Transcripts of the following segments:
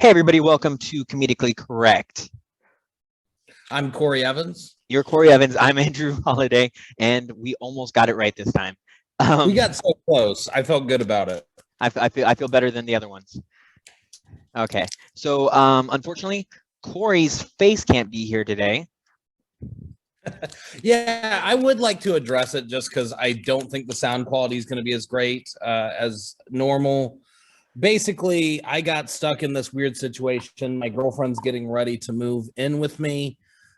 Hey everybody, welcome to Comedically Correct. I'm Corry Evans. You're Corry Evans, I'm Andrew Holiday, and we almost got it right this time. We got so close. I felt good about it. I feel better than the other ones. Okay, so unfortunately, Corry's face can't be here today. Yeah, I would like to address it just because I don't think the sound quality is going to be as great as normal. Basically, I got stuck in this weird situation. My girlfriend's getting ready to move in with me.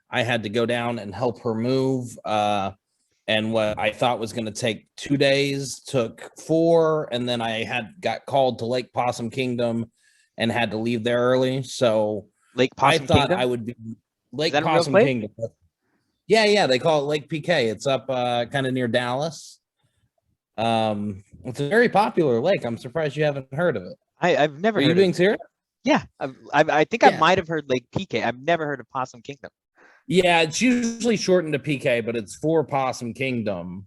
I had to go down and help her move. And what I thought was going to take 2 days took 4. And then I got called to Lake Possum Kingdom and had to leave there early. So Lake Possum I thought Kingdom? I would be Lake Is that a real Possum place? Kingdom. Yeah, they call it Lake PK. It's up kind of near Dallas. It's a very popular lake. I'm surprised you haven't heard of it. I've never Are heard you of being it. serious? Yeah, I think I might have heard Lake PK. I've never heard of Possum Kingdom. Yeah, it's usually shortened to PK, but it's for Possum Kingdom.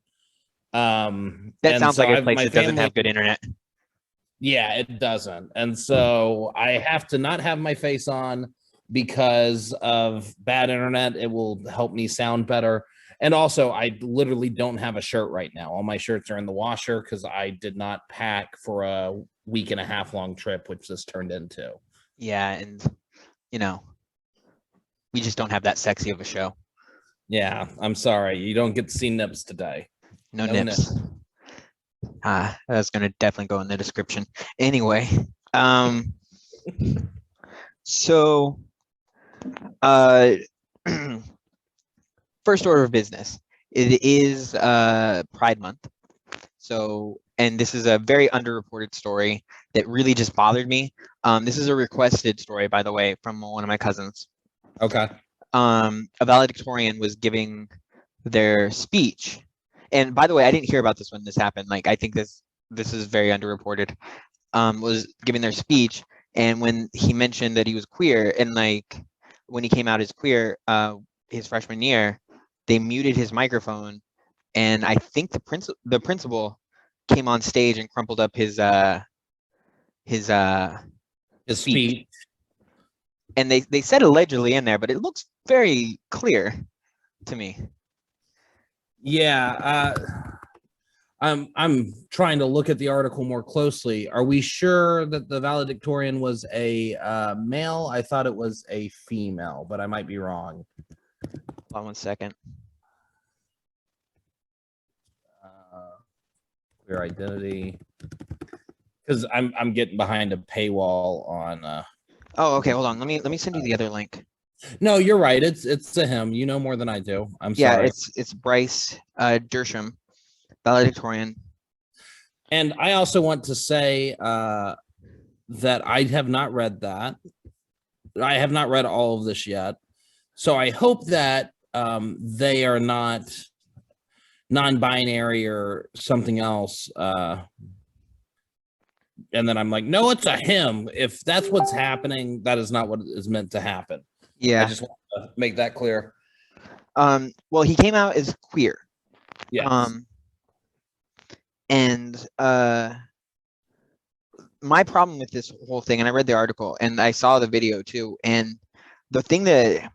That sounds like a place that doesn't have good internet. Yeah, it doesn't. And so I have to not have my face on because of bad internet. It will help me sound better. And also, I literally don't have a shirt right now. All my shirts are in the washer because I did not pack for a week and a half long trip, which this turned into. Yeah, and we just don't have that sexy of a show. Yeah, I'm sorry. You don't get to see nips today. No nips. That's going to definitely go in the description. Anyway, so first order of business. It is Pride Month. So, and this is a very underreported story that really just bothered me. This is a requested story, by the way, from one of my cousins. Okay. A valedictorian was giving their speech. And by the way, I didn't hear about this when this happened. Like, I think this is very underreported. Was giving their speech, and when he mentioned that he was queer, and like when he came out as queer, his freshman year, they muted his microphone, and I think the principal came on stage and crumpled up his speech. And they said allegedly in there, but it looks very clear to me. Yeah, I'm trying to look at the article more closely. Are we sure that the valedictorian was a male? I thought it was a female, but I might be wrong. Hold on one second. Queer identity, because I'm getting behind a paywall on. Oh, okay. Hold on. Let me send you the other link. No, you're right. It's to him. You know more than I do. I'm sorry. Yeah, it's Bryce Dersham, valedictorian. And I also want to say that I have not read that. I have not read all of this yet. So I hope that they are not non-binary or something else. And then I'm like, no, it's a him. If that's what's happening, that is not what is meant to happen. Yeah. I just want to make that clear. Well, he came out as queer. Yes. And my problem with this whole thing, and I read the article and I saw the video too, and the thing that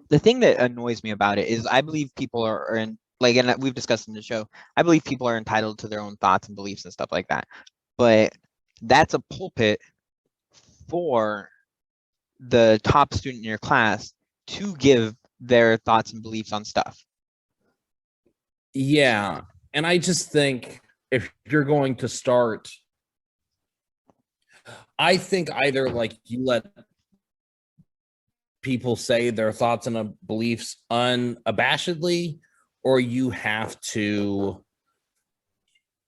the thing that annoys me about it is I believe people are in, like, and we've discussed in the show, I believe people are entitled to their own thoughts and beliefs and stuff like that. But that's a pulpit for the top student in your class to give their thoughts and beliefs on stuff. Yeah. And I just think if you're going to start, I think either like you let people say their thoughts and beliefs unabashedly, or you have to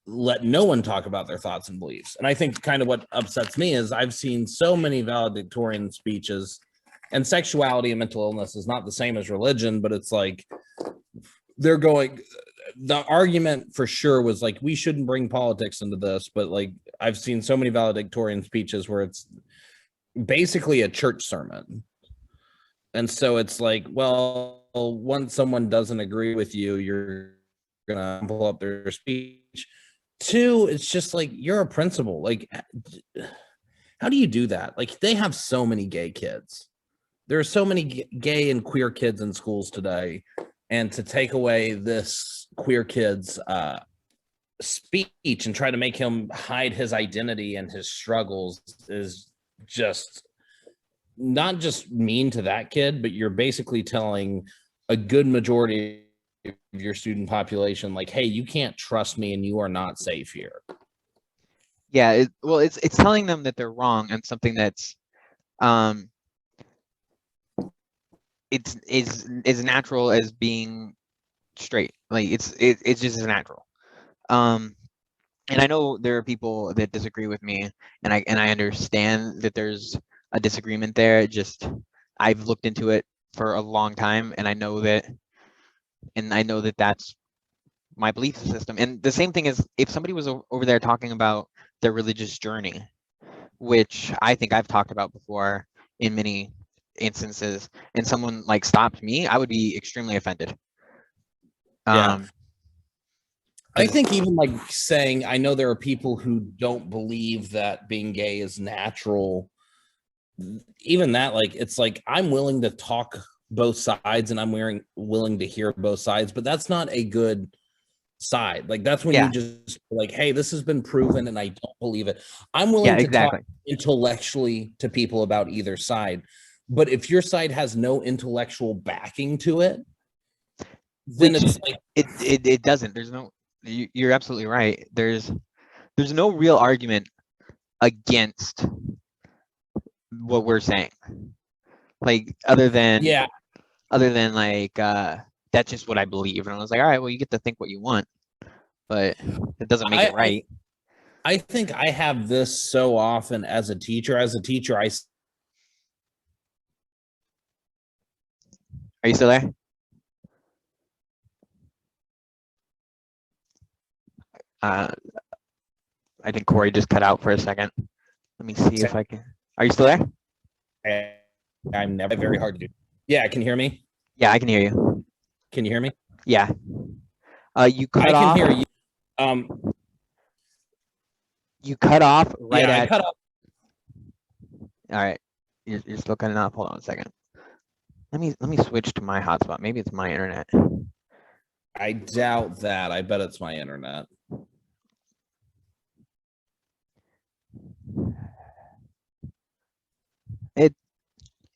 let no one talk about their thoughts and beliefs. And I think kind of what upsets me is I've seen so many valedictorian speeches, and sexuality and mental illness is not the same as religion, but it's like they're going, the argument for sure was like, we shouldn't bring politics into this, but like I've seen so many valedictorian speeches where it's basically a church sermon. And so it's like, well, once someone doesn't agree with you, you're gonna pull up their speech. Two, it's just like, you're a principal. Like, how do you do that? Like, they have so many gay kids. There are so many gay and queer kids in schools today. And to take away this queer kid's speech and try to make him hide his identity and his struggles is just not just mean to that kid, but you're basically telling a good majority of your student population, like, hey, you can't trust me and you are not safe here. Yeah, well, it's telling them that they're wrong and something that's it's as natural as being straight. Like it's just as natural. And I know there are people that disagree with me, and I understand that there's a disagreement there. Just I've looked into it for a long time, and I know that that's my belief system. And the same thing is, if somebody was over there talking about their religious journey, which I think I've talked about before in many instances, and someone like stopped me, I would be extremely offended. Yeah. I think even like saying, I know there are people who don't believe that being gay is natural. Even that, like, it's like, I'm willing to talk both sides and I'm willing to hear both sides, but that's not a good side. Like, that's when you just like, hey, this has been proven and I don't believe it. I'm willing to talk intellectually to people about either side. But if your side has no intellectual backing to it, then it's like it doesn't. There's no, you're absolutely right. There's no real argument against what we're saying. Like other than like that's just what I believe. And I was like, all right, well, you get to think what you want, but it doesn't make it right. I think I have this so often as a teacher. As a teacher, Are you still there? I think Corey just cut out for a second. Let me see if I can. Are you still there? I'm never very hard to do. Yeah, can you hear me? Yeah, I can hear you. Can you hear me? Yeah. You cut off. I can hear you. You cut off right at. I cut off. All right, you're still cutting off. Hold on a second. Let me switch to my hotspot. Maybe it's my internet. I doubt that. I bet it's my internet.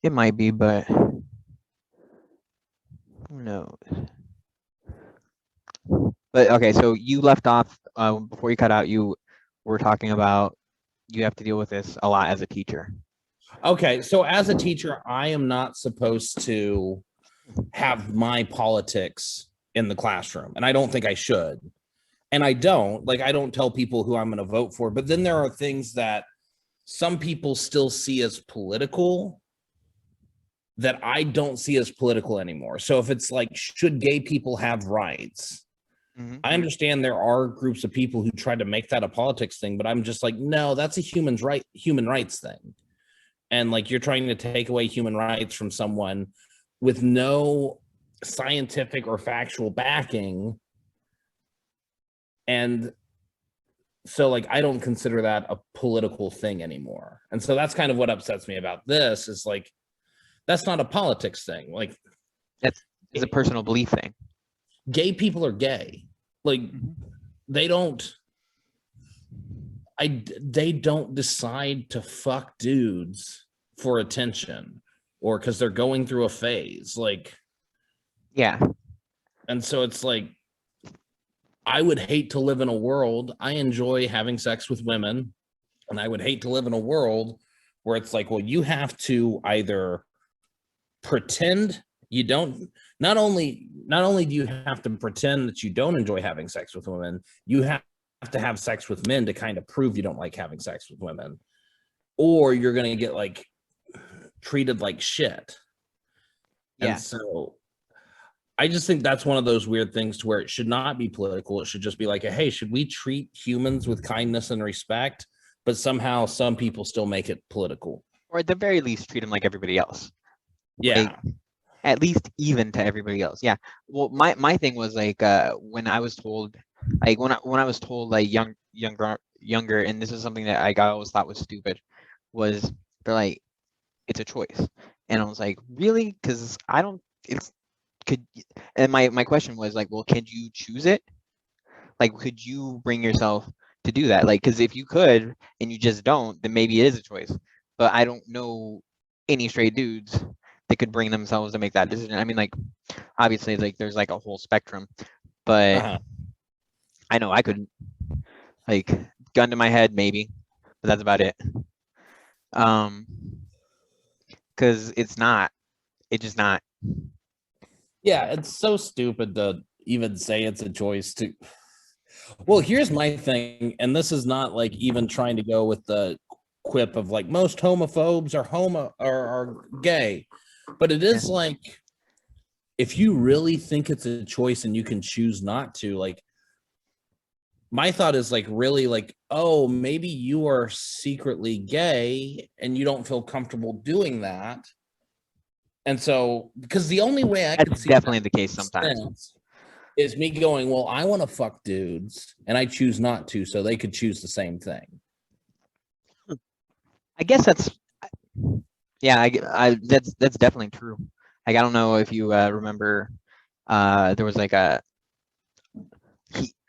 It might be, but who knows? But okay, so you left off before you cut out. You were talking about you have to deal with this a lot as a teacher. Okay, so as a teacher, I am not supposed to have my politics in the classroom, and I don't think I should. And I don't tell people who I'm going to vote for, but then there are things that some people still see as political that I don't see as political anymore. So if it's like, should gay people have rights? Mm-hmm. I understand there are groups of people who try to make that a politics thing, but I'm just like, no, that's a human rights thing. And like, you're trying to take away human rights from someone with no scientific or factual backing. And so like, I don't consider that a political thing anymore. And so that's kind of what upsets me about this is like, that's not a politics thing. Like, it's a personal belief thing. Gay people are gay. Like, they don't decide to fuck dudes for attention or because they're going through a phase. Like, yeah. And so it's like, I would hate to live in a world. I enjoy having sex with women, and I would hate to live in a world where it's like, well, you have to either pretend you don't, not only do you have to pretend that you don't enjoy having sex with women, you have to have sex with men to kind of prove you don't like having sex with women, or you're going to get like treated like shit. Yeah. And so I just think that's one of those weird things to where it should not be political. It should just be like, hey, should we treat humans with kindness and respect? But somehow some people still make it political. Or at the very least, treat them like everybody else. Yeah. Like, at least even to everybody else. Yeah. Well, my thing was like when I was told Like when I was told like younger, and this is something that I always thought was stupid, was they're like, it's a choice. And I was like, really? Because I don't, it's, could, and my question was like, well, could you choose it? Like, could you bring yourself to do that? Like, because if you could and you just don't, then maybe it is a choice. But I don't know any straight dudes that could bring themselves to make that decision. I mean, like, obviously, like, there's like a whole spectrum, but I know I couldn't. Like, gun to my head, maybe, but that's about it. Because it's just not. Yeah, it's so stupid to even say it's a choice to. Well, here's my thing, and this is not like even trying to go with the quip of like most homophobes are are gay, but it is like if you really think it's a choice and you can choose not to, like my thought is like really like, oh, maybe you are secretly gay and you don't feel comfortable doing that. And so, because the only way I could That's see definitely the case sometimes. is me going, well, I want to fuck dudes and I choose not to, so they could choose the same thing. I guess that's, yeah, that's definitely true. Like, I don't know if you remember, there was like I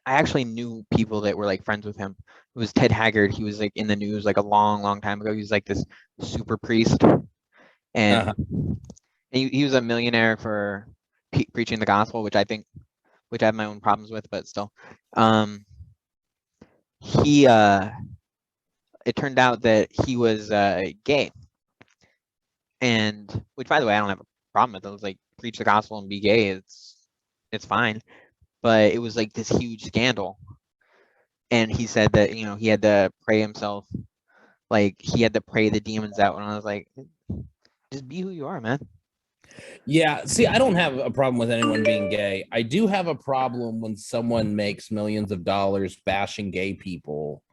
actually knew people that were like friends with him. It was Ted Haggard. He was like in the news like a long time ago. He was like this super priest, and he was a millionaire for preaching the gospel, which I have my own problems with, but still. He it turned out that he was gay, and which, by the way, I don't have a problem with. It was like, preach the gospel and be gay. It's fine, but it was like this huge scandal. And he said that, he had to pray himself, like he had to pray the demons out. And I was like, just be who you are, man. Yeah, see, I don't have a problem with anyone being gay. I do have a problem when someone makes millions of dollars bashing gay people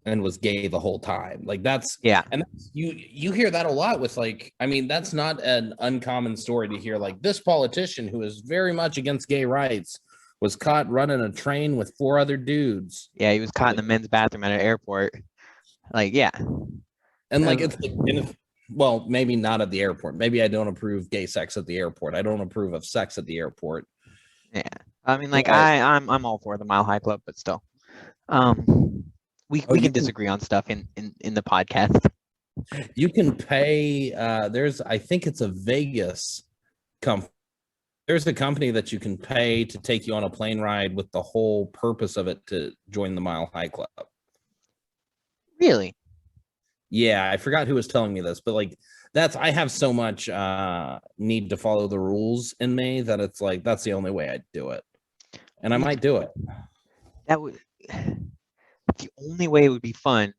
and was gay the whole time. Like that's you hear that a lot with like, I mean, that's not an uncommon story to hear. Like this politician who is very much against gay rights was caught running a train with 4 other dudes. Yeah, he was caught in the men's bathroom at an airport. Like, yeah. And like well, maybe not at the airport. Maybe I don't approve gay sex at the airport. I don't approve of sex at the airport. Yeah. I mean, like, I'm all for the Mile High Club, but still. We can disagree on stuff in the podcast. You can pay there's, I think it's a Vegas company. There's a company that you can pay to take you on a plane ride with the whole purpose of it to join the Mile High Club. Really? Yeah, I forgot who was telling me this, but like I have so much need to follow the rules in me that it's like that's the only way I'd do it. And I might do it. That would the only way it would be fun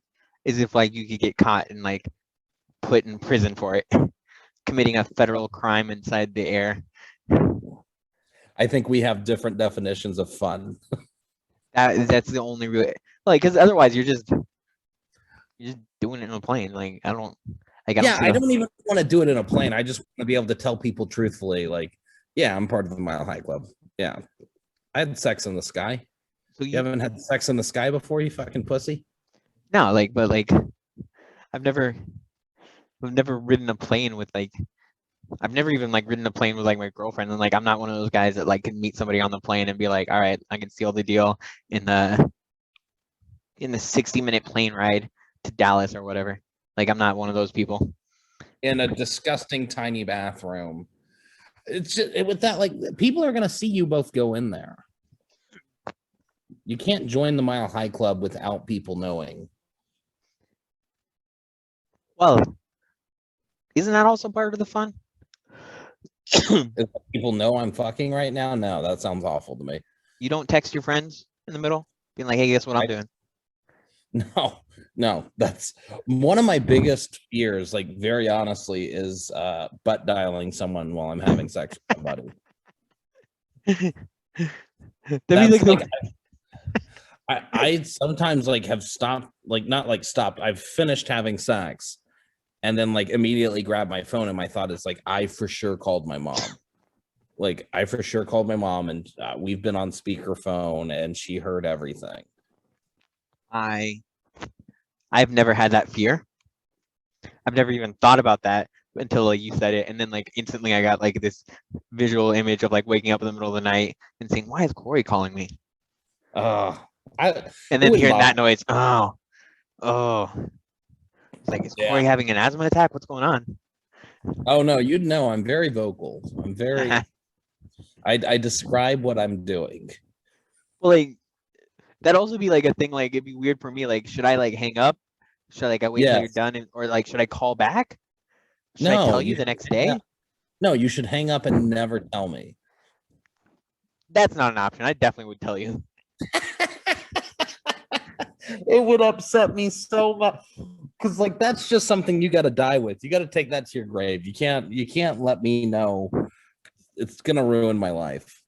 is if like you could get caught and like put in prison for it, committing a federal crime inside the air. I think we have different definitions of fun. That's the only real, like, because otherwise you're just doing it in a plane. Like, I don't even want to do it in a plane. I just want to be able to tell people truthfully, like, yeah, I'm part of the Mile High Club. Yeah, I had sex in the sky. So you haven't had sex in the sky before, you fucking pussy? No, like, but like, I've never ridden a plane with like, I've never even like ridden a plane with like my girlfriend, and like I'm not one of those guys that like can meet somebody on the plane and be like, all right, I can seal the deal in the 60-minute plane ride to Dallas or whatever. Like, I'm not one of those people. In a disgusting tiny bathroom. It's just with that, like, people are gonna see you both go in there. You can't join the Mile High Club without people knowing. Well, isn't that also part of the fun? If people know I'm fucking right now, no, that sounds awful to me. You don't text your friends in the middle, being like, hey, guess what I'm doing? No, that's one of my biggest fears, like, very honestly, is butt dialing someone while I'm having sex with somebody. I sometimes like have stopped, like, not like stopped, I've finished having sex and then like immediately grab my phone, and my thought is like, I for sure called my mom. Like, I for sure called my mom, and we've been on speakerphone, and she heard everything. I've never had that fear. I've never even thought about that until like you said it, and then like instantly I got like this visual image of like waking up in the middle of the night and saying, "Why is Corry calling me?" And then hearing that noise, oh, it's like, is Corry Yeah. having an asthma attack? What's going on? Oh no, you'd know I'm very vocal. I'm very I describe what I'm doing. Well, like that'd also be like a thing. Like it'd be weird for me. Like, should I like hang up? Should I like I wait until you're Yes. done, or like should I call back? Should I No, tell you the next day? No, you should hang up and never tell me. That's not an option. I definitely would tell you. It would upset me so much, because like that's just something you got to die with. You got to take that to your grave. You can't let me know. It's gonna ruin my life.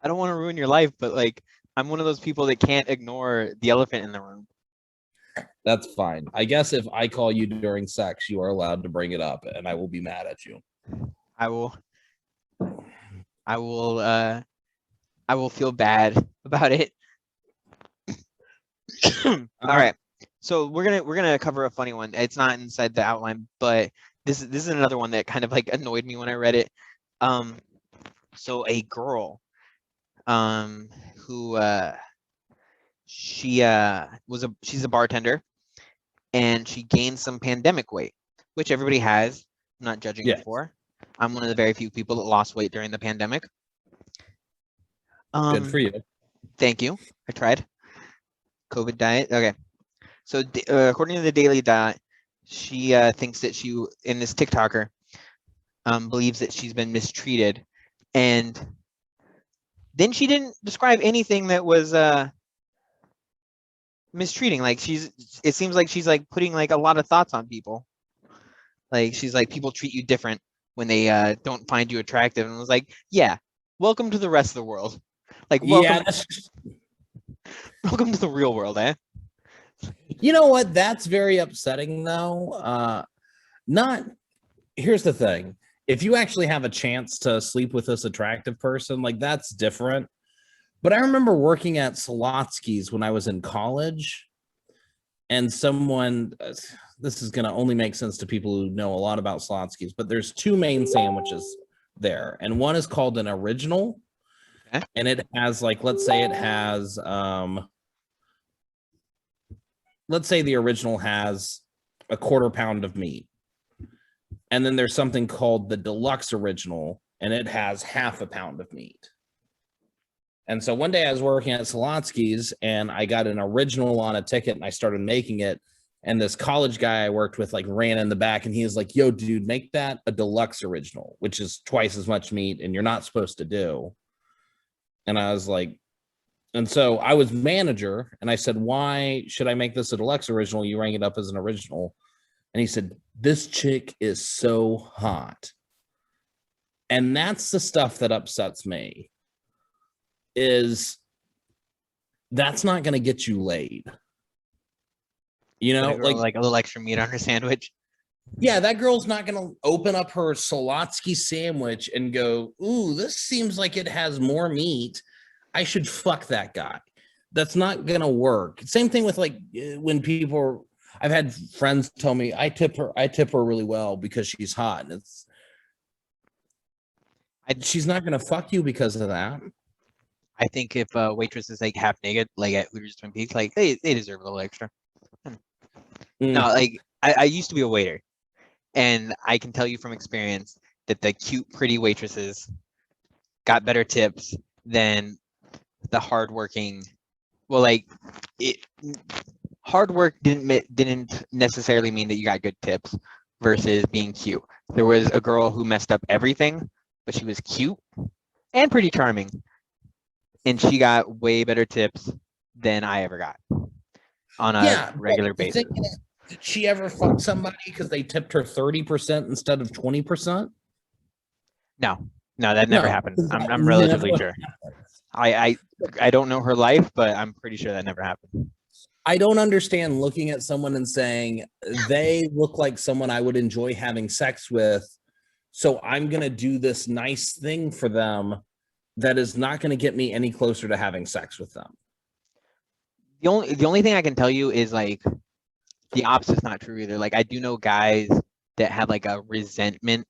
I don't want to ruin your life, but like I'm one of those people that can't ignore the elephant in the room. That's fine. I guess if I call you during sex, you are allowed to bring it up, and I will be mad at you. I will feel bad about it. All right. So we're gonna cover a funny one. It's not inside the outline, but this is another one that kind of like annoyed me when I read it. So a girl, who she's a bartender, and she gained some pandemic weight, which everybody has. I'm not judging her for. I'm one of the very few people that lost weight during the pandemic. Good for you. Thank you. I tried. COVID diet. Okay. So according to the Daily Dot, she thinks that she, in this TikToker, believes that she's been mistreated, and then she didn't describe anything that was mistreating. Like it seems like she's like putting like a lot of thoughts on people. Like she's like, people treat you different when they don't find you attractive, and was like, yeah, welcome to the rest of the world. Like welcome, welcome to the real world, eh? You know what? That's very upsetting, though. Here's the thing. If you actually have a chance to sleep with this attractive person, like that's different. But I remember working at Slotsky's when I was in college, and someone, this is going to only make sense to people who know a lot about Slotsky's, but there's two main sandwiches there, and one is called an original, and it has like, let's say the original has a 1/4 pound of meat. And then there's something called the deluxe original, and it has 1/2 pound of meat. And so one day I was working at Slotsky's, and I got an original on a ticket, and I started making it. And this college guy I worked with like ran in the back, and he was like, yo, dude, make that a deluxe original, which is twice as much meat, and you're not supposed to do. And I was like, and so I was manager, and I said, why should I make this a deluxe original? You rang it up as an original. And he said, this chick is so hot. And that's the stuff that upsets me, is that's not going to get you laid. You know, like a little extra meat on her sandwich. Yeah, that girl's not going to open up her Slotsky sandwich and go, ooh, this seems like it has more meat. I should fuck that guy. That's not going to work. Same thing with like when people, I've had friends tell me I tip her really well because she's hot. And she's not going to fuck you because of that. I think if a waitress is like half naked, like at Hooters Twin Peaks, like they deserve a little extra. No, like I used to be a waiter, and I can tell you from experience that the cute, pretty waitresses got better tips than the hardworking. Well, like hard work didn't necessarily mean that you got good tips versus being cute. There was a girl who messed up everything, but she was cute and pretty charming, and she got way better tips than I ever got on a regular basis. Did she ever fuck somebody because they tipped her 30% instead of 20%? No, that never happened. I'm relatively sure. I don't know her life, but I'm pretty sure that never happened. I don't understand looking at someone and saying they look like someone I would enjoy having sex with, So I'm going to do this nice thing for them that is not going to get me any closer to having sex with them. The only thing I can tell you is like the opposite's not true either. Like I do know guys that have like a resentment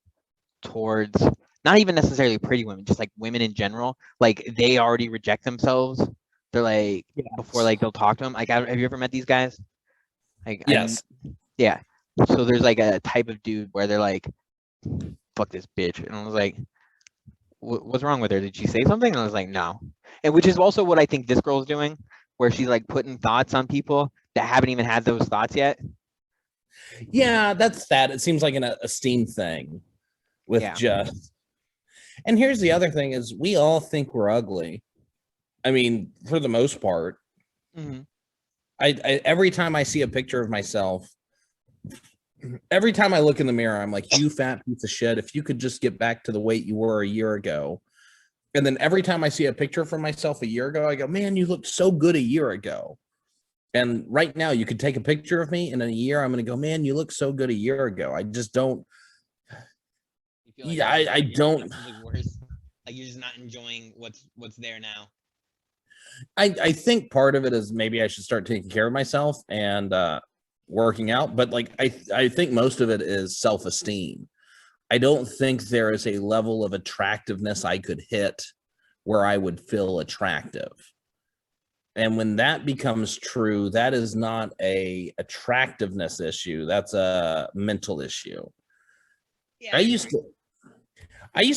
towards not even necessarily pretty women, just like women in general. Like they already reject themselves. They're like before like they'll talk to them. Like have you ever met these guys? Like Yes. yeah. So there's like a type of dude where they're like, fuck this bitch. And I was like, what's wrong with her? Did she say something? And I was like, no. And which is also what I think this girl's doing, where she's like putting thoughts on people that haven't even had those thoughts yet. Yeah, that's that. It seems like an esteem thing with Yeah. just. And here's the other thing is we all think we're ugly. I mean, for the most part. Mm-hmm. I every time I see a picture of myself, every time I look in the mirror, I'm like, you fat piece of shit. If you could just get back to the weight you were a year ago. And then every time I see a picture from myself a year ago, I go, man, you looked so good a year ago. And right now you could take a picture of me and in a year, I'm going to go, man, you look so good a year ago. I just don't. You feel like Yeah, I don't. Worse. Like you're just not enjoying what's there now. I think part of it is maybe I should start taking care of myself and working out. But like, I think most of it is self-esteem. I don't think there is a level of attractiveness I could hit where I would feel attractive. And when that becomes true, that is not a attractiveness issue. That's a mental issue. Yeah, I used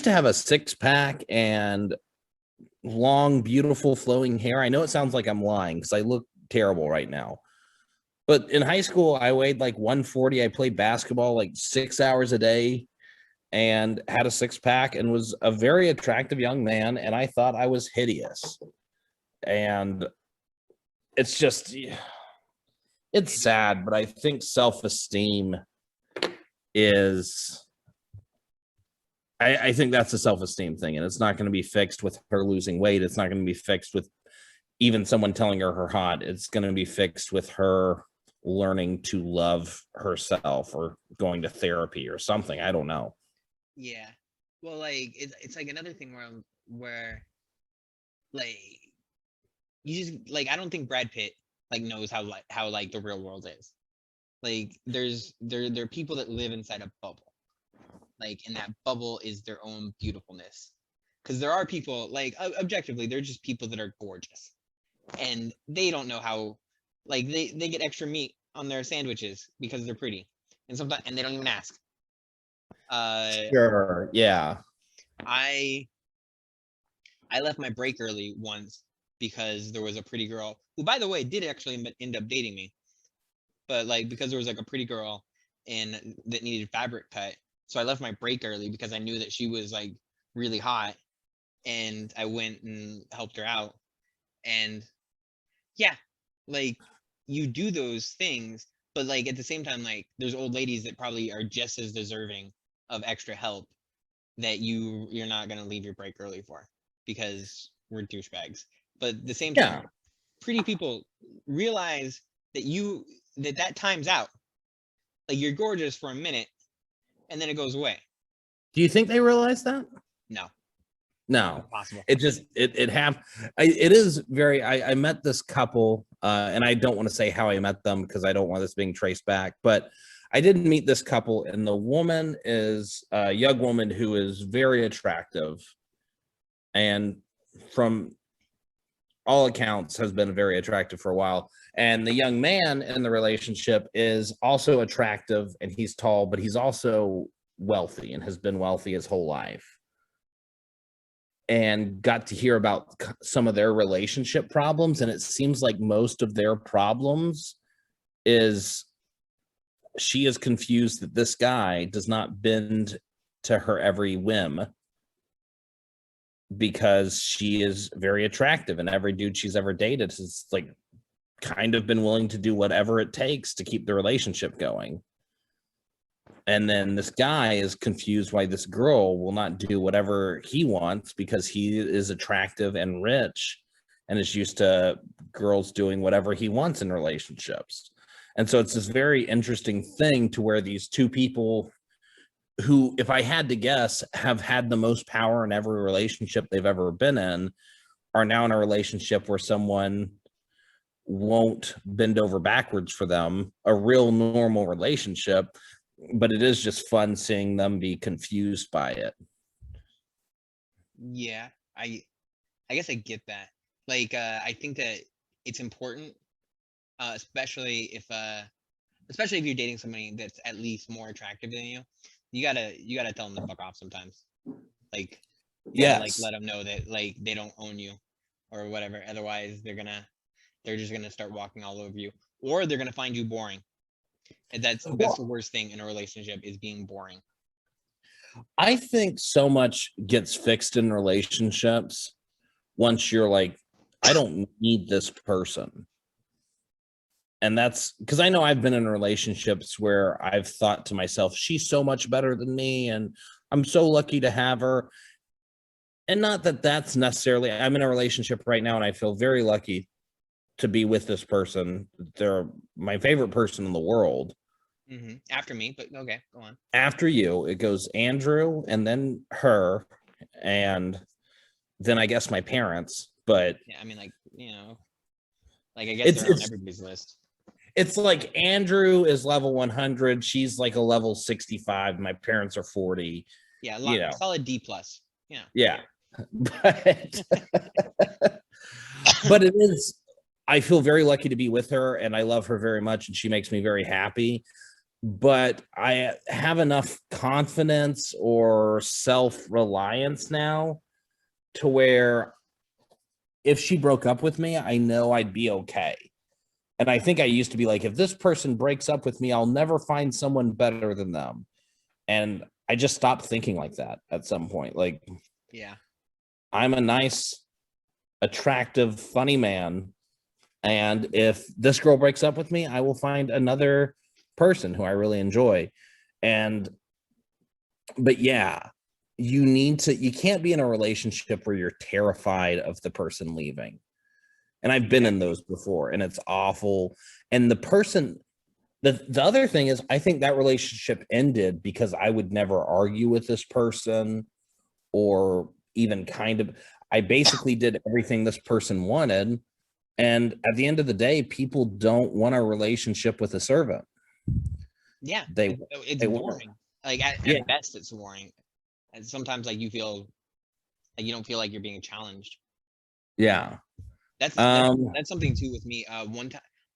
to have a six-pack and long, beautiful, flowing hair. I know it sounds like I'm lying because I look terrible right now. But in high school, I weighed like 140. I played basketball like 6 hours a day and had a six-pack and was a very attractive young man. And I thought I was hideous. And it's just, it's sad, but I think self-esteem is, I think that's a self-esteem thing, and it's not going to be fixed with her losing weight. It's not going to be fixed with even someone telling her hot. It's going to be fixed with her learning to love herself or going to therapy or something. I don't know. Yeah. Well, like it's like another thing where like you just like I don't think Brad Pitt like knows how like the real world is. Like there are people that live inside a bubble. Like, and that bubble is their own beautifulness. Because there are people like objectively, they're just people that are gorgeous, and they don't know how. Like they get extra meat on their sandwiches because they're pretty, and sometimes and they don't even ask. Sure. Yeah. I left my break early once because there was a pretty girl who, by the way, did actually end up dating me. But like because there was like a pretty girl and that needed fabric cut. So I left my break early because I knew that she was like really hot, and I went and helped her out. And yeah, like you do those things, but like at the same time, like there's old ladies that probably are just as deserving of extra help that you're not gonna leave your break early for because we're douchebags. But at the same time, pretty people realize that that time's out. Like you're gorgeous for a minute and then it goes away. Do you think they realize that? No. No. Impossible. It just it is very I met this couple and I don't want to say how I met them because I don't want this being traced back, but I did meet this couple, and the woman is a young woman who is very attractive and from all accounts has been very attractive for a while. And the young man in the relationship is also attractive, and he's tall, but he's also wealthy and has been wealthy his whole life. And got to hear about some of their relationship problems. And it seems like most of their problems is she is confused that this guy does not bend to her every whim because she is very attractive, and every dude she's ever dated has like kind of been willing to do whatever it takes to keep the relationship going. And then this guy is confused why this girl will not do whatever he wants because he is attractive and rich and is used to girls doing whatever he wants in relationships. And so it's this very interesting thing to where these two people who, if I had to guess, have had the most power in every relationship they've ever been in, are now in a relationship where someone won't bend over backwards for them, a real normal relationship, but it is just fun seeing them be confused by it. Yeah, I guess I get that. Like, I think that it's important, especially if you're dating somebody that's at least more attractive than you. You gotta tell them to fuck off sometimes. Like, you gotta, like, Yes. let them know that, like, they don't own you or whatever. Otherwise, they're just gonna start walking all over you, or they're gonna find you boring. And that's the worst thing in a relationship, is being boring. I think so much gets fixed in relationships once you're like, I don't need this person. And that's because I know I've been in relationships where I've thought to myself, she's so much better than me, and I'm so lucky to have her. And not that that's necessarily, I'm in a relationship right now and I feel very lucky to be with this person. They're my favorite person in the world. After me, but okay, go on. After you, it goes Andrew and then her, and then I guess my parents. But yeah, I mean, like, like, I guess they're on everybody's list. It's like Andrew is level 100. She's like a level 65. My parents are 40. Yeah, solid D plus. Yeah. But, but it is, I feel very lucky to be with her and I love her very much and she makes me very happy. But I have enough confidence or self-reliance now to where if she broke up with me, I know I'd be okay. And I think I used to be like, if this person breaks up with me, I'll never find someone better than them. And I just stopped thinking like that at some point. Like, yeah, I'm a nice, attractive, funny man. And if this girl breaks up with me, I will find another person who I really enjoy. But yeah, you can't be in a relationship where you're terrified of the person leaving. And I've been in those before and it's awful. And the other thing is, I think that relationship ended because I would never argue with this person or even I basically did everything this person wanted. And at the end of the day, people don't want a relationship with a servant. Yeah, it's boring. Like, at best, it's boring. And sometimes, like, you feel like you don't feel like you're being challenged. Yeah. That's something too with me.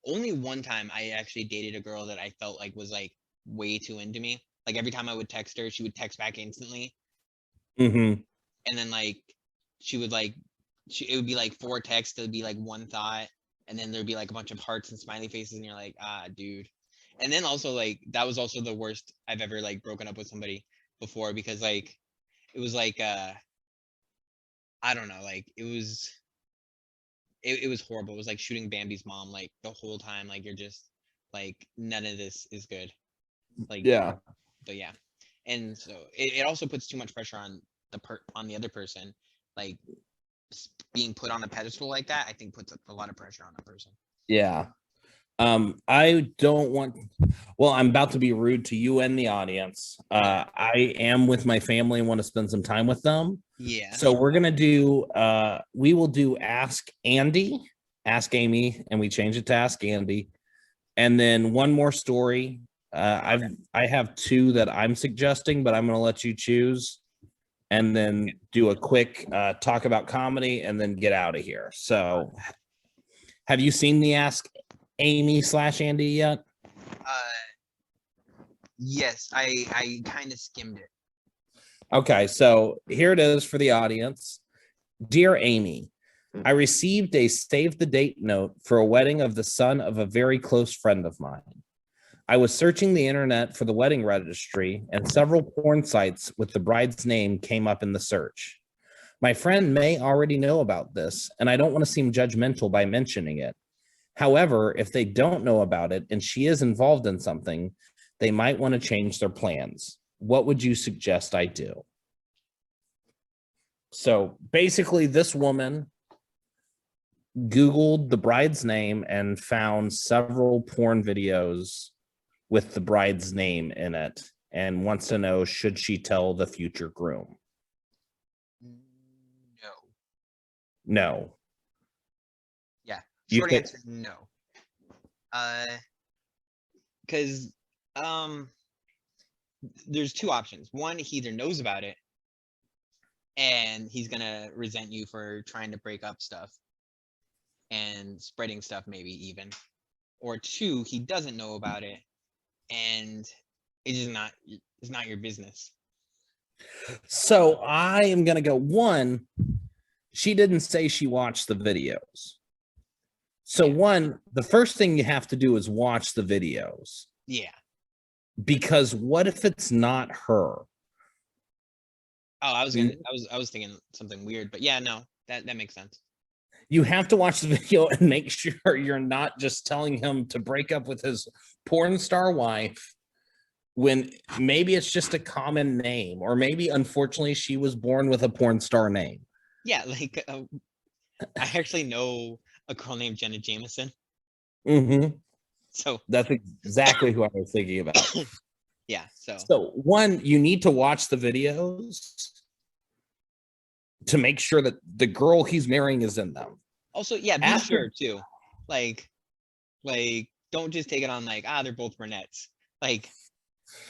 Only one time I actually dated a girl that I felt like was like way too into me. Like, every time I would text her, she would text back instantly. And then, like, she would like, it would be like 4 texts. It would be like 1 thought, and then there'd be like a bunch of hearts and smiley faces, and you're like, dude. And then also, like, that was also the worst I've ever, like, broken up with somebody before, because, like, it was like, I don't know, like, it was horrible. It was like shooting Bambi's mom, like, the whole time. Like, you're just like, none of this is good. Like, yeah. But yeah. And so it also puts too much pressure on the other person. Like, being put on a pedestal like that, I think puts a lot of pressure on a person. Yeah. I don't want, well, I'm about to be rude to you and the audience. I am with my family and want to spend some time with them. Yeah. So we're going to do, we will do Ask Andy, Ask Amy, and we change it to Ask Andy. And then one more story. I have 2 that I'm suggesting, but I'm going to let you choose. And then do a quick talk about comedy and then get out of here. So have you seen the Ask Amy / Andy yet? Yes, I kind of skimmed it. Okay, so here it is for the audience. Dear Amy, I received a save the date note for a wedding of the son of a very close friend of mine. I was searching the internet for the wedding registry, and several porn sites with the bride's name came up in the search. My friend may already know about this, and I don't want to seem judgmental by mentioning it. However, if they don't know about it and she is involved in something, they might want to change their plans. What would you suggest I do? So basically, this woman Googled the bride's name and found several porn videos with the bride's name in it. and wants to know, should she tell the future groom? No. No. Yeah. You Short think- answer, no. Because there's two options. One, he either knows about it and he's gonna resent you for trying to break up stuff and spreading stuff, maybe even. Or two, he doesn't know about it and it's not your business. So I am going to go, one, she didn't say she watched the videos. So one, the first thing you have to do is watch the videos. Yeah. Because what if it's not her? Oh, I was thinking something weird, but yeah, no, that makes sense. You have to watch the video and make sure you're not just telling him to break up with his porn star wife when maybe it's just a common name, or maybe unfortunately she was born with a porn star name. Yeah, like I actually know a girl named Jenna Jameson. Mm-hmm. So that's exactly who I was thinking about. Yeah. So one, you need to watch the videos to make sure that the girl he's marrying is in them. Also, yeah, be sure too. Like don't just take it on like, they're both brunettes. Like,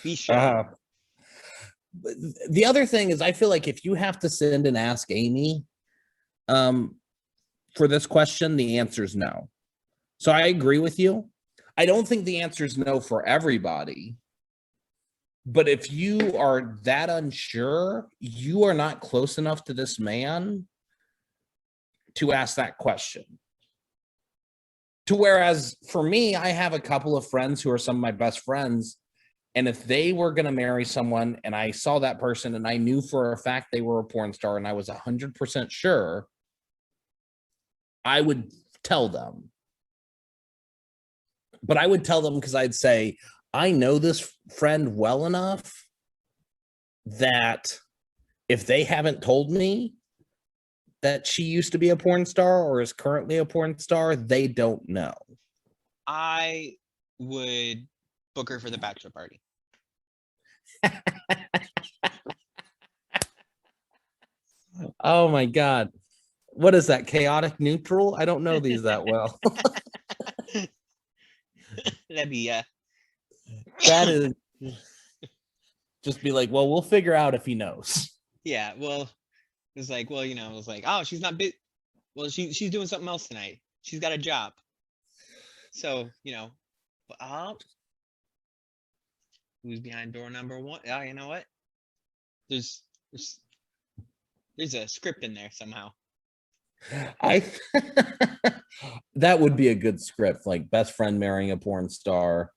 be sure. The other thing is, I feel like if you have to send and ask Amy for this question, the answer is no. So I agree with you. I don't think the answer is no for everybody. But if you are that unsure, you are not close enough to this man to ask that question. To whereas for me, I have a couple of friends who are some of my best friends. And if they were going to marry someone and I saw that person and I knew for a fact they were a porn star and I was 100% sure, I would tell them. But I would tell them because I'd say, I know this friend well enough that if they haven't told me that she used to be a porn star or is currently a porn star, they don't know. I would book her for the bachelor party. Oh my God. What is that? Chaotic neutral? I don't know these that well. That'd be that is just be like, well, we'll figure out if he knows. Yeah, well, it's like, well, it was like, oh, she's not well, she's doing something else tonight. She's got a job. So, who's behind door number one? Oh, you know what? There's a script in there somehow. That would be a good script, like best friend marrying a porn star.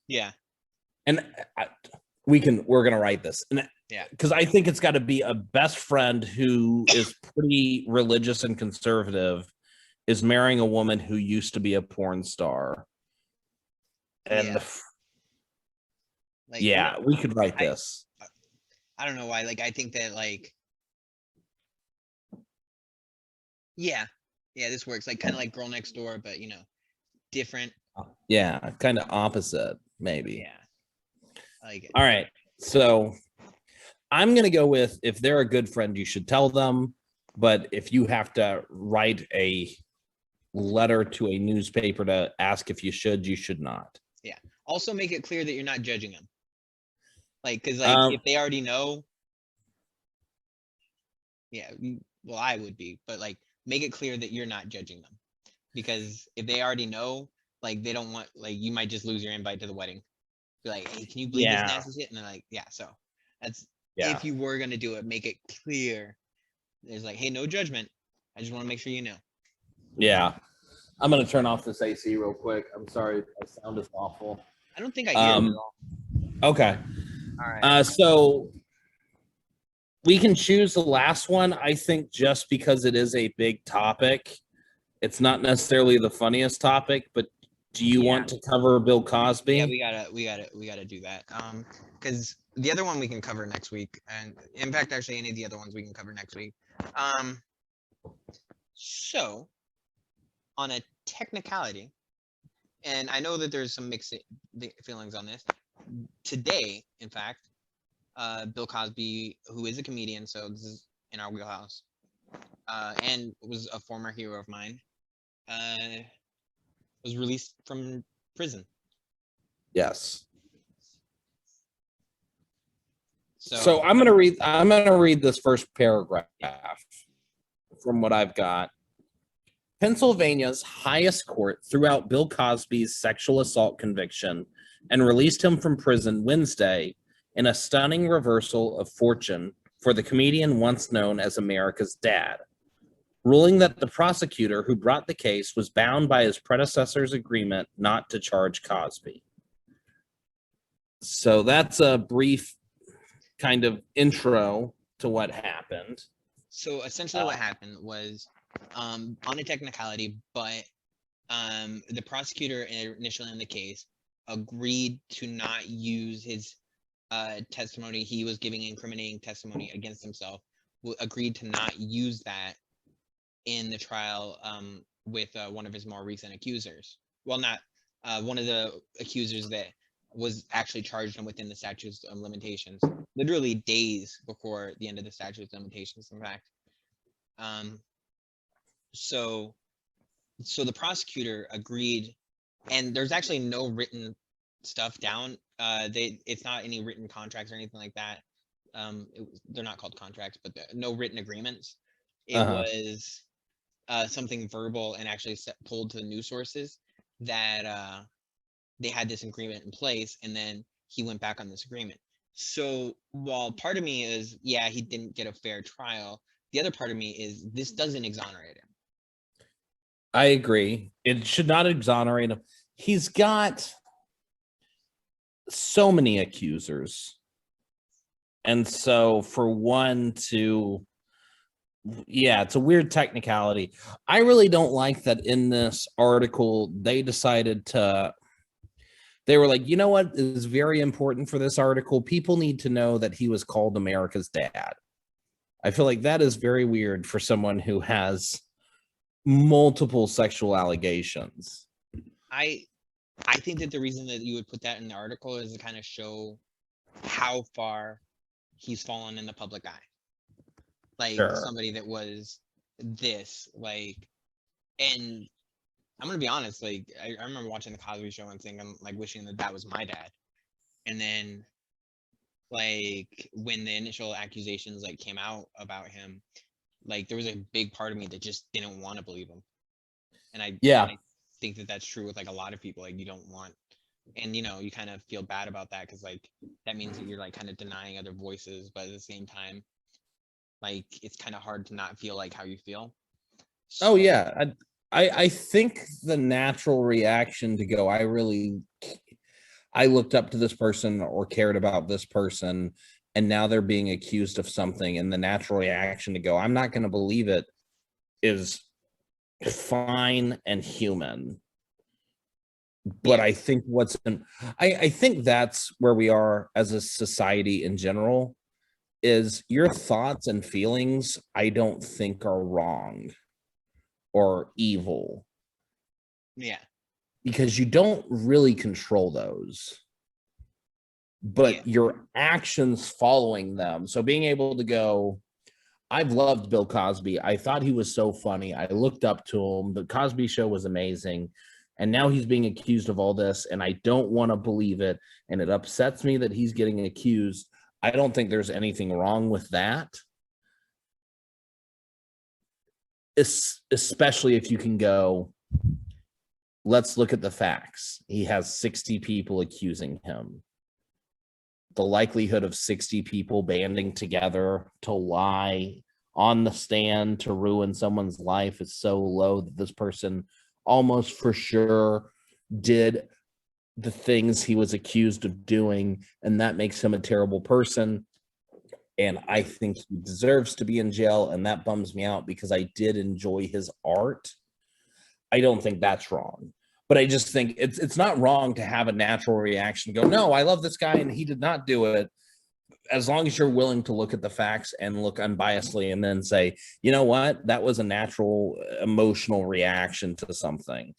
Yeah. And we're going to write this. And yeah, because I think it's got to be a best friend who is pretty religious and conservative is marrying a woman who used to be a porn star. And we could write this. I don't know why. Like, I think that yeah, this works. Like, kind of like Girl Next Door, but different. Yeah, kind of opposite, maybe. Yeah, I like it. All right, so I'm gonna go with, if they're a good friend, you should tell them. But if you have to write a letter to a newspaper to ask if you should not. Yeah. Also, make it clear that you're not judging them. Like, because if they already know, yeah, well, I would be, but make it clear that you're not judging them, because if they already know, they don't want, you might just lose your invite to the wedding. Be like, hey, can you believe this nasty shit? And they're like, yeah. So that's if you were gonna do it, make it clear. There's hey, no judgment. I just want to make sure you know. Yeah. I'm gonna turn off this AC real quick. I'm sorry, my sound is awful. I don't think I hear it at all. Okay. All right. So we can choose the last one, I think, just because it is a big topic. It's not necessarily the funniest topic, but do you want to cover Bill Cosby? Yeah, we gotta do that. Because the other one we can cover next week, and in fact, actually, any of the other ones we can cover next week. So on a technicality, and I know that there's some mixed feelings on this. today, in fact, Bill Cosby, who is a comedian, so this is in our wheelhouse, and was a former hero of mine, was released from prison. Yes. So I'm gonna read this first paragraph from what I've got. Pennsylvania's highest court threw out Bill Cosby's sexual assault conviction and released him from prison Wednesday in a stunning reversal of fortune for the comedian once known as America's Dad, ruling that the prosecutor who brought the case was bound by his predecessor's agreement not to charge Cosby. So that's a brief kind of intro to what happened. So essentially what happened was, on a technicality, but the prosecutor initially in the case agreed to not use his testimony. He was giving incriminating testimony against himself, agreed to not use that in the trial with one of his more recent accusers. Well, not one of the accusers that was actually charged him within the statute of limitations, literally days before the end of the statute of limitations, in fact. So the prosecutor agreed, and there's actually no written stuff down. It's not any written contracts or anything like that. They're not called contracts, but no written agreements. It was something verbal, and actually told to the news sources that they had this agreement in place, and then he went back on this agreement. So while part of me is, yeah, he didn't get a fair trial, the other part of me is this doesn't exonerate him. I agree. It should not exonerate him. He's got so many accusers. And so for one to, yeah, it's a weird technicality. I really don't like that in this article, they decided to, they were like, you know what is very important for this article? People need to know that he was called America's Dad. I feel like that is very weird for someone who has multiple sexual allegations. I think that the reason that you would put that in the article is to kind of show how far he's fallen in the public eye. Like, sure, somebody that was this, like, and I'm gonna be honest, like, I remember watching the Cosby Show and thinking, like, wishing that was my dad. And then, like, when the initial accusations like came out about him, like, there was a big part of me that just didn't want to believe him. And I think that that's true with like a lot of people. Like, you don't want, and you know, you kind of feel bad about that because like that means that you're like kind of denying other voices, but at the same time, like, it's kind of hard to not feel like how you feel. So, oh yeah, I think the natural reaction to go, I looked up to this person or cared about this person, and now they're being accused of something, and the natural reaction to go, I'm not going to believe it, is fine and human. But I think I think that's where we are as a society in general, is your thoughts and feelings, I don't think are wrong or evil. Yeah. Because you don't really control those. But your actions following them. So being able to go, I've loved Bill Cosby. I thought he was so funny. I looked up to him. The Cosby Show was amazing. And now he's being accused of all this, and I don't want to believe it. And it upsets me that he's getting accused. I don't think there's anything wrong with that. Especially if you can go, let's look at the facts. He has 60 people accusing him. The likelihood of 60 people banding together to lie on the stand to ruin someone's life is so low that this person almost for sure did the things he was accused of doing, and that makes him a terrible person. And I think he deserves to be in jail, and that bums me out because I did enjoy his art. I don't think that's wrong. But I just think it's not wrong to have a natural reaction, go, no, I love this guy and he did not do it. As long as you're willing to look at the facts and look unbiasedly and then say, you know what, that was a natural emotional reaction to something.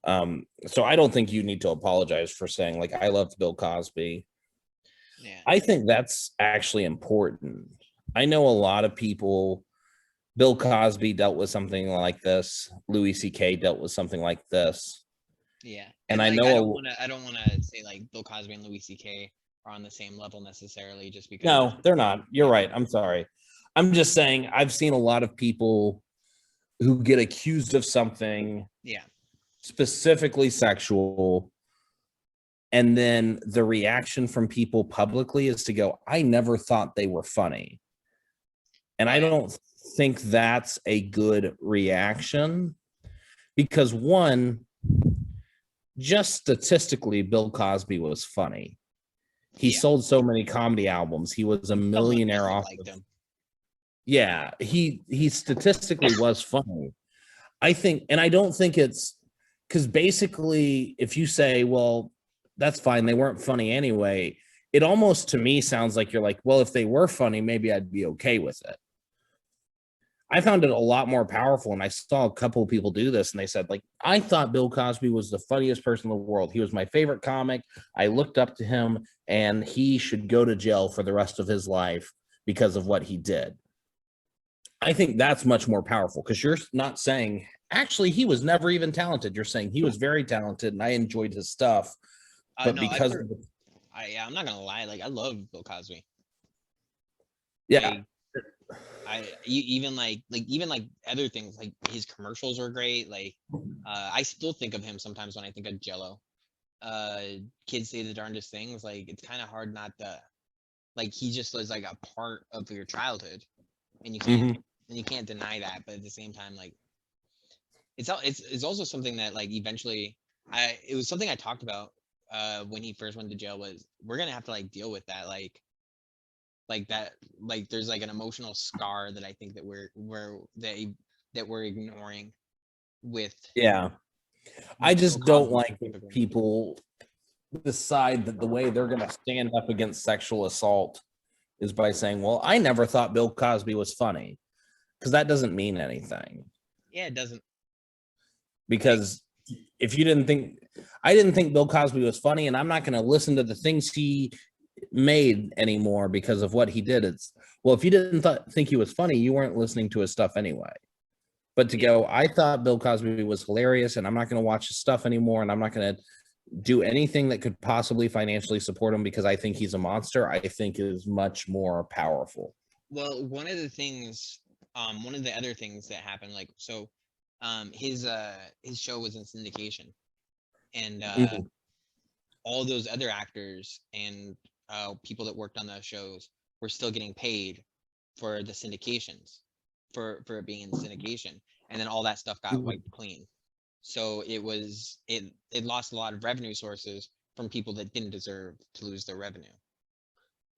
So I don't think you need to apologize for saying like I loved Bill Cosby. Yeah. I think that's actually important. I know a lot of people. Bill Cosby dealt with something like this. Louis C.K. dealt with something like this. Yeah. And I like, know I don't wanna say like Bill Cosby and Louis C.K. are on the same level necessarily, just because. no, they're not. You're right. I'm sorry. I'm just saying I've seen a lot of people who get accused of something Yeah. specifically sexual, and then the reaction from people publicly is to go, I never thought they were funny. And I don't think that's a good reaction because, one, just statistically, Bill Cosby was funny. He sold so many comedy albums. He was a millionaire off of him. Yeah, he statistically was funny. I think, and I don't think it's because basically, if you say, well, that's fine, they weren't funny anyway, it almost to me sounds like you're like, well, if they were funny, maybe I'd be okay with it. I found it a lot more powerful, and I saw a couple of people do this, and they said, like, I thought Bill Cosby was the funniest person in the world. He was my favorite comic. I looked up to him, and he should go to jail for the rest of his life because of what he did. I think that's much more powerful because you're not saying, actually, he was never even talented. You're saying he was very talented, and I enjoyed his stuff. But No, because I'm not gonna lie, like I love Bill Cosby. Yeah. Even like other things, like his commercials were great. Like I still think of him sometimes when I think of Jello. Kids say the darndest things. Like it's kind of hard not to, like, he just was like a part of your childhood, and you can't deny that. But at the same time, like it's also something that like eventually it was something I talked about when he first went to jail, was we're gonna have to like deal with that, like that, like there's like an emotional scar that I think that we're ignoring with. Yeah. I just don't like when people decide that the way they're going to stand up against sexual assault is by saying, well, I never thought Bill Cosby was funny, because that doesn't mean anything. Yeah, it doesn't. Because if you didn't think, I didn't think Bill Cosby was funny, and I'm not going to listen to the things he made anymore because of what he did. It's, well, if you didn't think he was funny, you weren't listening to his stuff anyway. But to go, I thought Bill Cosby was hilarious, and I'm not going to watch his stuff anymore, and I'm not going to do anything that could possibly financially support him because I think he's a monster, I think is much more powerful. Well, one of the other things that happened, like, so his show was in syndication, and all those other actors and people that worked on those shows were still getting paid for the syndications, for it being in syndication, and then all that stuff got wiped clean. So it lost a lot of revenue sources from people that didn't deserve to lose their revenue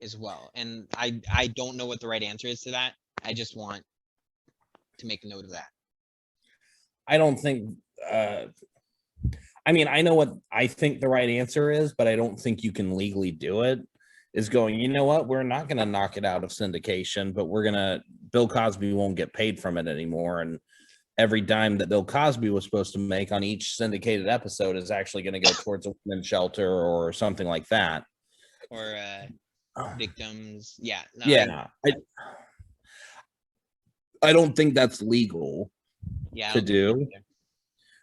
as well. And I don't know what the right answer is to that. I just want to make a note of that. I don't think I mean, I know what I think the right answer is, but I don't think you can legally do it. Is going, you know what, we're not going to knock it out of syndication, but Bill Cosby won't get paid from it anymore. And every dime that Bill Cosby was supposed to make on each syndicated episode is actually going to go towards a women's shelter or something like that. Or victims. Yeah. No, yeah. I don't think that's legal to do.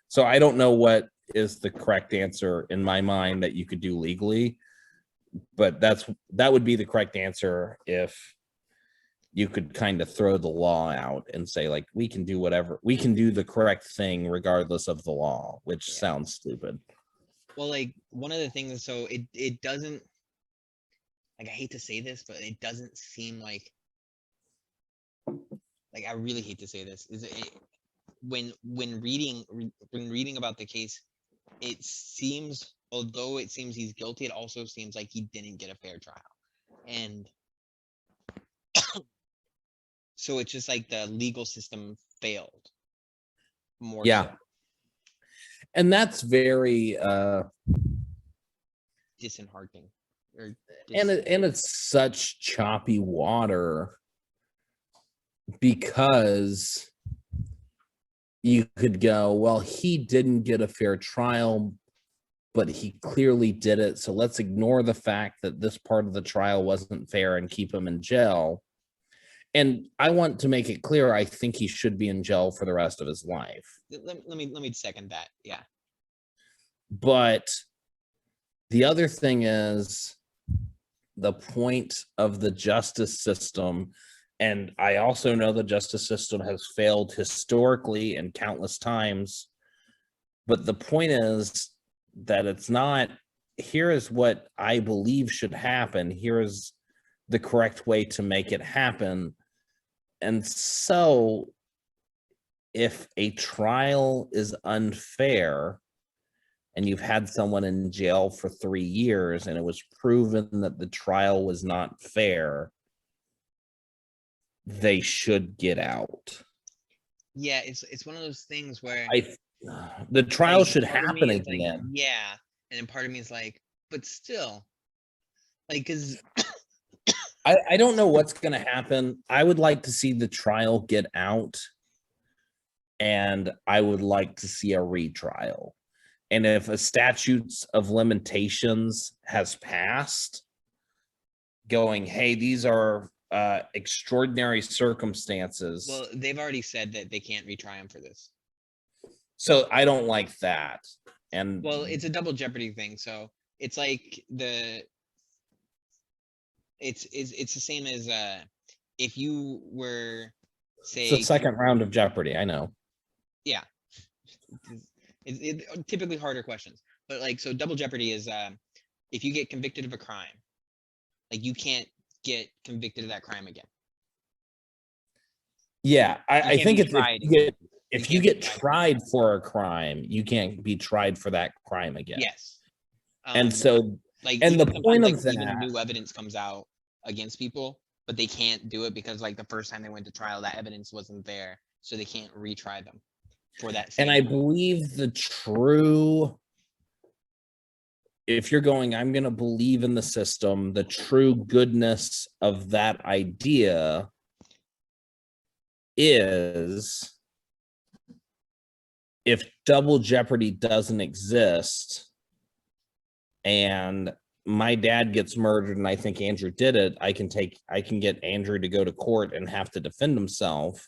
So I don't know what is the correct answer in my mind that you could do legally, but that would be the correct answer if you could kind of throw the law out and say, like, we can do whatever, we can do the correct thing regardless of the law, which sounds stupid. Well, like, one of the things, so it doesn't, like, I hate to say this, but it doesn't seem like I really hate to say this, is it, when reading about the case, it seems, although it seems he's guilty, it also seems like he didn't get a fair trial. And so it's just like the legal system failed more. Yeah. So. And that's very disheartening. And it's such choppy water because you could go, well, he didn't get a fair trial, but he clearly did it. So let's ignore the fact that this part of the trial wasn't fair and keep him in jail. And I want to make it clear, I think he should be in jail for the rest of his life. Let me second that. Yeah. But the other thing is the point of the justice system. And I also know the justice system has failed historically and countless times. But the point is that it's not, here is what I believe should happen. Here is the correct way to make it happen. And so if a trial is unfair and you've had someone in jail for 3 years and it was proven that the trial was not fair, they should get out. Yeah, it's one of those things where the trial like, should part of happen me is like, again. yeah, and then part of me is like, but still, like, because I don't know what's going to happen. I would like to see the trial get out, and I would like to see a retrial. And if a statutes of limitations has passed, going, hey, these are extraordinary circumstances. well, they've already said that they can't retry him for this. So I don't like that. And Well, it's a double jeopardy thing, so it's like it's the same as if you were say it's the second round of Jeopardy. I know. yeah, it typically harder questions, but like, so double jeopardy is if you get convicted of a crime, like you can't get convicted of that crime again. Yeah, I can't think be it's tried if you get tried for a crime, you can't be tried for that crime again. Yes. And so, like, and the even point sometimes, of like, even that, new evidence comes out against people, but they can't do it because like the first time they went to trial, that evidence wasn't there, so they can't retry them for that same and I believe the true, if you're going, I'm going to believe in the system, the true goodness of that idea is if double jeopardy doesn't exist and my dad gets murdered and I think Andrew did it, I can get Andrew to go to court and have to defend himself.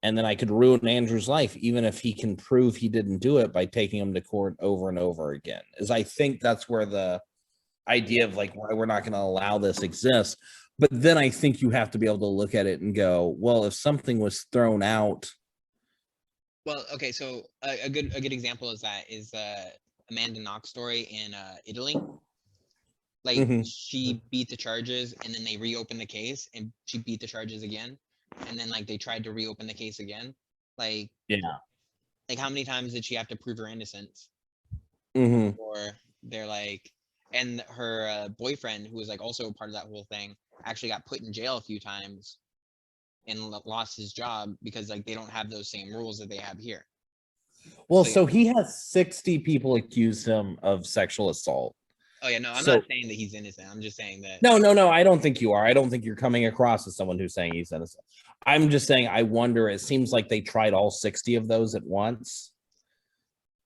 And then I could ruin Andrew's life, even if he can prove he didn't do it by taking him to court over and over again. Is I think that's where the idea of like why we're not going to allow this exists. But then I think you have to be able to look at it and go, well, if something was thrown out. Well, okay, so a good example is Amanda Knox story in Italy. Like she beat the charges and then they reopened the case and she beat the charges again. And then like they tried to reopen the case again. Like, yeah, like how many times did she have to prove her innocence? Or they're like, and her boyfriend, who was like also part of that whole thing, actually got put in jail a few times and lost his job because like they don't have those same rules that they have here. Well, so he has 60 people accuse him of sexual assault. Oh yeah, no, I'm not saying that he's innocent. I'm just saying that. No, I don't think you are. I don't think you're coming across as someone who's saying he's innocent. I'm just saying, I wonder, it seems like they tried all 60 of those at once.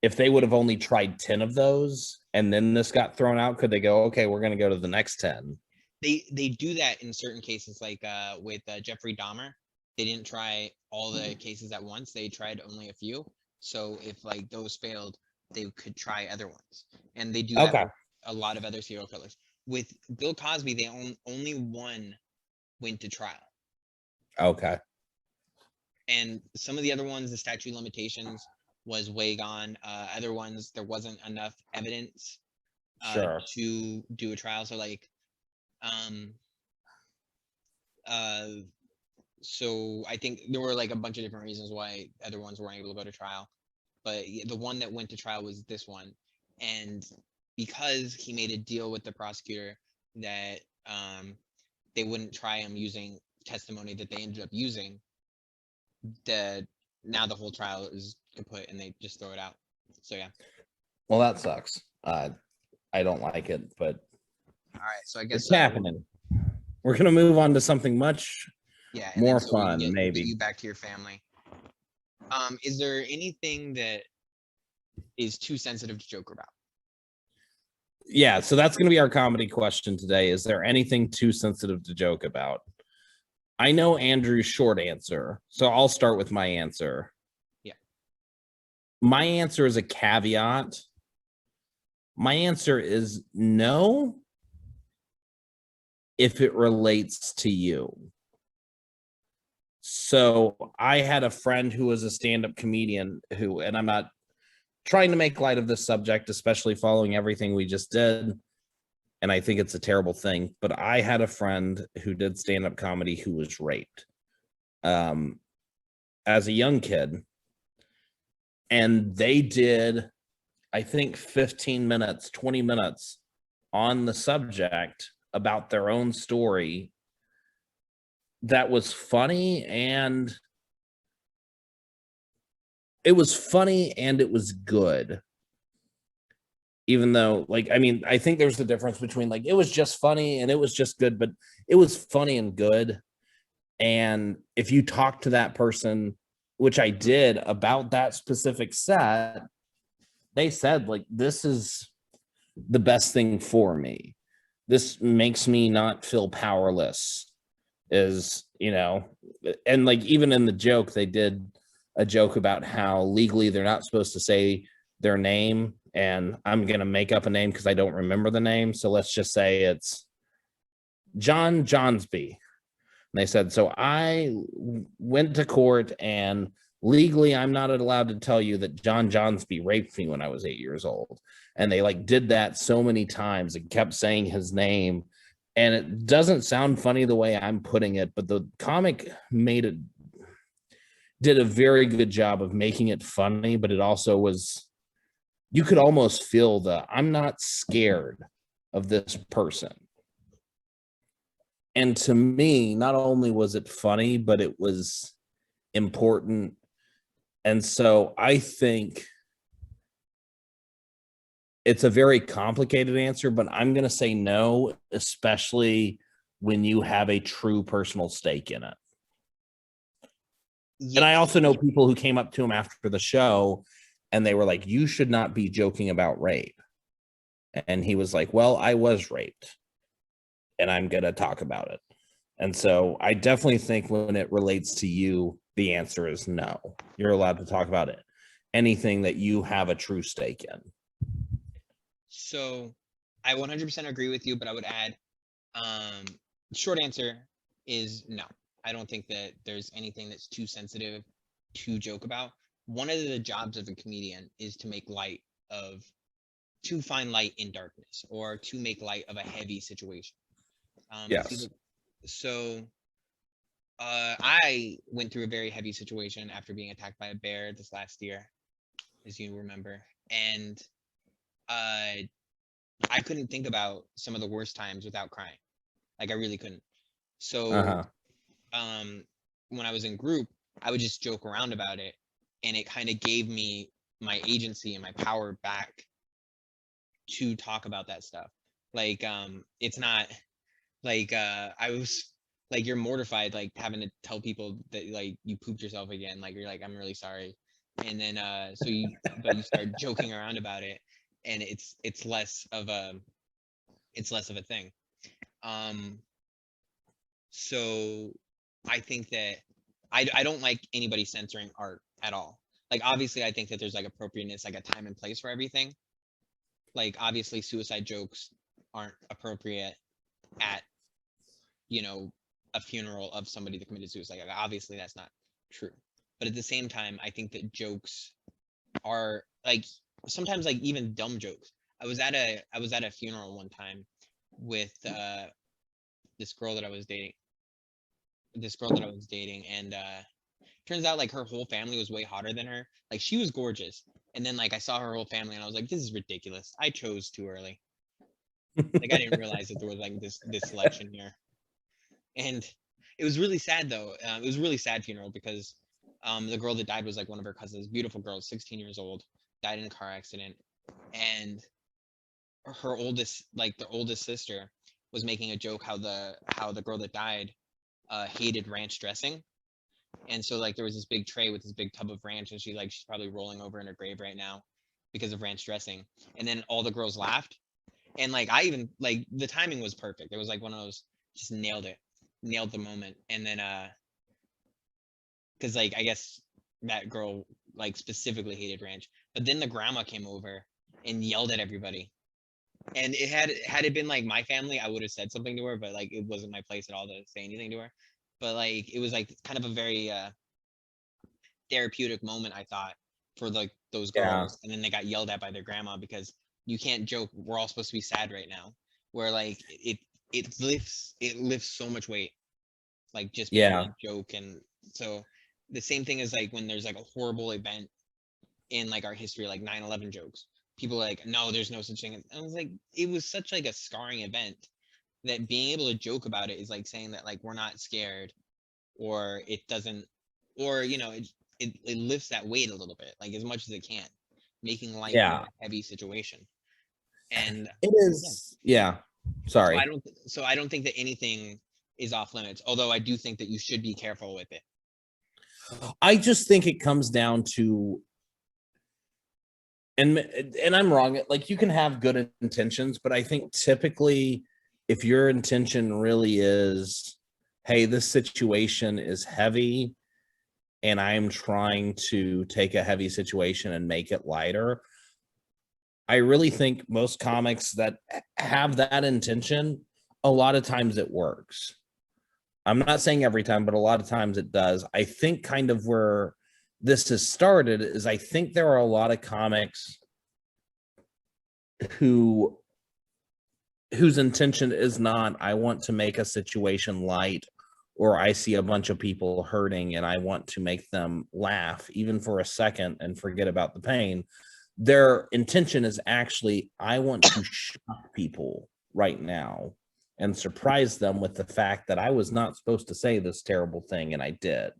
If they would have only tried 10 of those and then this got thrown out, could they go, okay, we're going to go to the next 10? They do that in certain cases, like with Jeffrey Dahmer. They didn't try all the cases at once. They tried only a few. So if like those failed, they could try other ones. And they do that with a lot of other serial killers. With Bill Cosby, they only one went to trial. Okay. And some of the other ones, the statute of limitations was way gone. Other ones, there wasn't enough evidence to do a trial. So like, so I think there were like a bunch of different reasons why other ones weren't able to go to trial. But the one that went to trial was this one. And because he made a deal with the prosecutor that they wouldn't try him using testimony that they ended up using, now the whole trial is kaput and they just throw it out. So yeah. Well, that sucks. I don't like it, but all right. So I guess it's happening. We're gonna move on to something much more fun, maybe. you back to your family. Is there anything that is too sensitive to joke about? Yeah, so that's going to be our comedy question today. Is there anything too sensitive to joke about? I know Andrew's short answer, so I'll start with my answer. Yeah. My answer is a caveat. My answer is no, if it relates to you. So I had a friend who was a stand-up comedian who, and I'm not trying to make light of this subject, especially following everything we just did, and I think it's a terrible thing, but I had a friend who did stand-up comedy who was raped as a young kid, and they did, I think, 15 minutes, 20 minutes on the subject about their own story that was funny, and it was funny and it was good. Even though, like, I mean, I think there's a difference between like it was just funny and it was just good, but it was funny and good. And if you talk to that person, which I did, about that specific set, they said, like, this is the best thing for me. This makes me not feel powerless. Is, you know, and like even in the joke, they did a joke about how legally they're not supposed to say their name, and I'm gonna make up a name because I don't remember the name. So let's just say it's John Johnsby. And they said, so I went to court and legally I'm not allowed to tell you that John Johnsby raped me when I was 8 years old. And they like did that so many times and kept saying his name. And it doesn't sound funny the way I'm putting it, but the comic did a very good job of making it funny, but it also was, you could almost feel I'm not scared of this person. And to me, not only was it funny, but it was important. And so I think it's a very complicated answer, but I'm going to say no, especially when you have a true personal stake in it. And I also know people who came up to him after the show and they were like, you should not be joking about rape. And he was like, well, I was raped and I'm going to talk about it. And so I definitely think when it relates to you, the answer is no. You're allowed to talk about it. Anything that you have a true stake in. So I 100% agree with you, but I would add, short answer is no. I don't think that there's anything that's too sensitive to joke about. One of the jobs of a comedian is to make light of, to find light in darkness, or to make light of a heavy situation. Yes. So I went through a very heavy situation after being attacked by a bear this last year, as you remember. And I couldn't think about some of the worst times without crying. Like I really couldn't. So when I was in group, I would just joke around about it, and it kind of gave me my agency and my power back to talk about that stuff. Like it's not like I was like, you're mortified, like having to tell people that like you pooped yourself again, like you're like, I'm really sorry. And then so you start joking around about it, and it's less of a thing. So I think that I don't like anybody censoring art at all. Like obviously I think that there's like appropriateness, like a time and place for everything. Like obviously suicide jokes aren't appropriate at, you know, a funeral of somebody that committed suicide. Like, obviously that's not true. But at the same time, I think that jokes are like, sometimes like even dumb jokes. I was at a funeral one time with this girl that I was dating. And turns out like her whole family was way hotter than her. Like she was gorgeous. And then like I saw her whole family and I was like, this is ridiculous. I chose too early. Like I didn't realize that there was like this selection here. And it was really sad though. It was a really sad funeral because the girl that died was like one of her cousins, beautiful girl, 16 years old, died in a car accident. And her oldest, like the oldest sister, was making a joke how the girl that died hated ranch dressing. And so like there was this big tray with this big tub of ranch, and she's probably rolling over in her grave right now because of ranch dressing. And then all the girls laughed, and like I even like the timing was perfect. It was like one of those, just nailed the moment. And then because like I guess that girl like specifically hated ranch, but then the grandma came over and yelled at everybody. And it had it been like my family, I would have said something to her, but like it wasn't my place at all to say anything to her. But like it was like kind of a very therapeutic moment, I thought, for like those Yeah. girls. And then they got yelled at by their grandma because you can't joke. We're all supposed to be sad right now. Where like it lifts so much weight, like just being Yeah. a joke. And so the same thing is like when there's like a horrible event in like our history, like 9/11 jokes. People are like, no, there's no such thing. And I was like, it was such like a scarring event that being able to joke about it is like saying that like we're not scared, or it doesn't, or you know, it lifts that weight a little bit, like as much as it can, making light of Yeah. a heavy situation. And It is. Yeah. Sorry. so I don't think that anything is off limits, although I do think that you should be careful with it. I just think it comes down to, and I'm wrong, like you can have good intentions, but I think typically if your intention really is, hey, this situation is heavy and I'm trying to take a heavy situation and make it lighter, I really think most comics that have that intention, a lot of times it works. I'm not saying every time, but a lot of times it does. I think kind of where this has started is I think there are a lot of comics whose intention is not, I want to make a situation light, or I see a bunch of people hurting and I want to make them laugh even for a second and forget about the pain. Their intention is actually, I want to shock people right now and surprise them with the fact that I was not supposed to say this terrible thing and I did.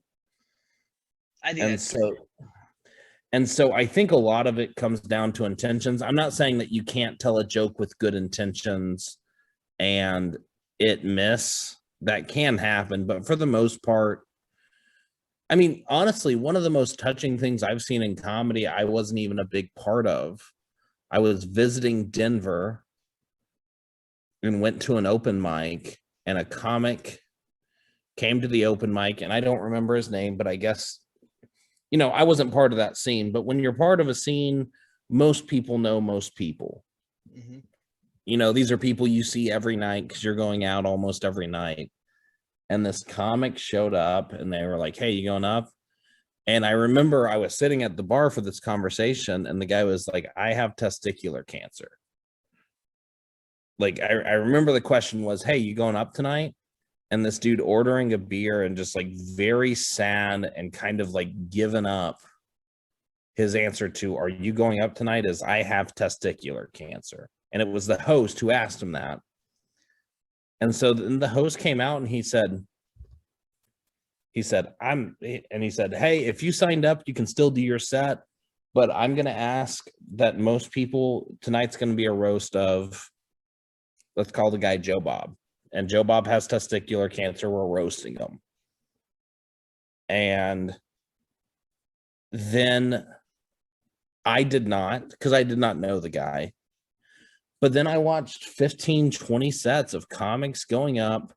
I think And that's true. so I think a lot of it comes down to intentions. I'm not saying that you can't tell a joke with good intentions and it miss. That can happen, but for the most part, I mean, honestly, one of the most touching things I've seen in comedy, I wasn't even a big part of. I was visiting Denver and went to an open mic, and a comic came to the open mic, and I don't remember his name, but I guess, you know, I wasn't part of that scene. But when you're part of a scene, most people know most people. Mhm. You know, these are people you see every night because you're going out almost every night. And this comic showed up and they were like, hey, you going up? And I remember I was sitting at the bar for this conversation and the guy was like, I have testicular cancer. Like, I remember the question was, hey, you going up tonight? And this dude ordering a beer and just like very sad and kind of like given up, his answer to, are you going up tonight, is, I have testicular cancer. And it was the host who asked him that. And so then the host came out and he said, he said, hey, if you signed up, you can still do your set, but I'm going to ask that most people, tonight's going to be a roast of, let's call the guy Joe Bob. And Joe Bob has testicular cancer. We're roasting him. And then I did not, because I did not know the guy. But then I watched 15, 20 sets of comics going up.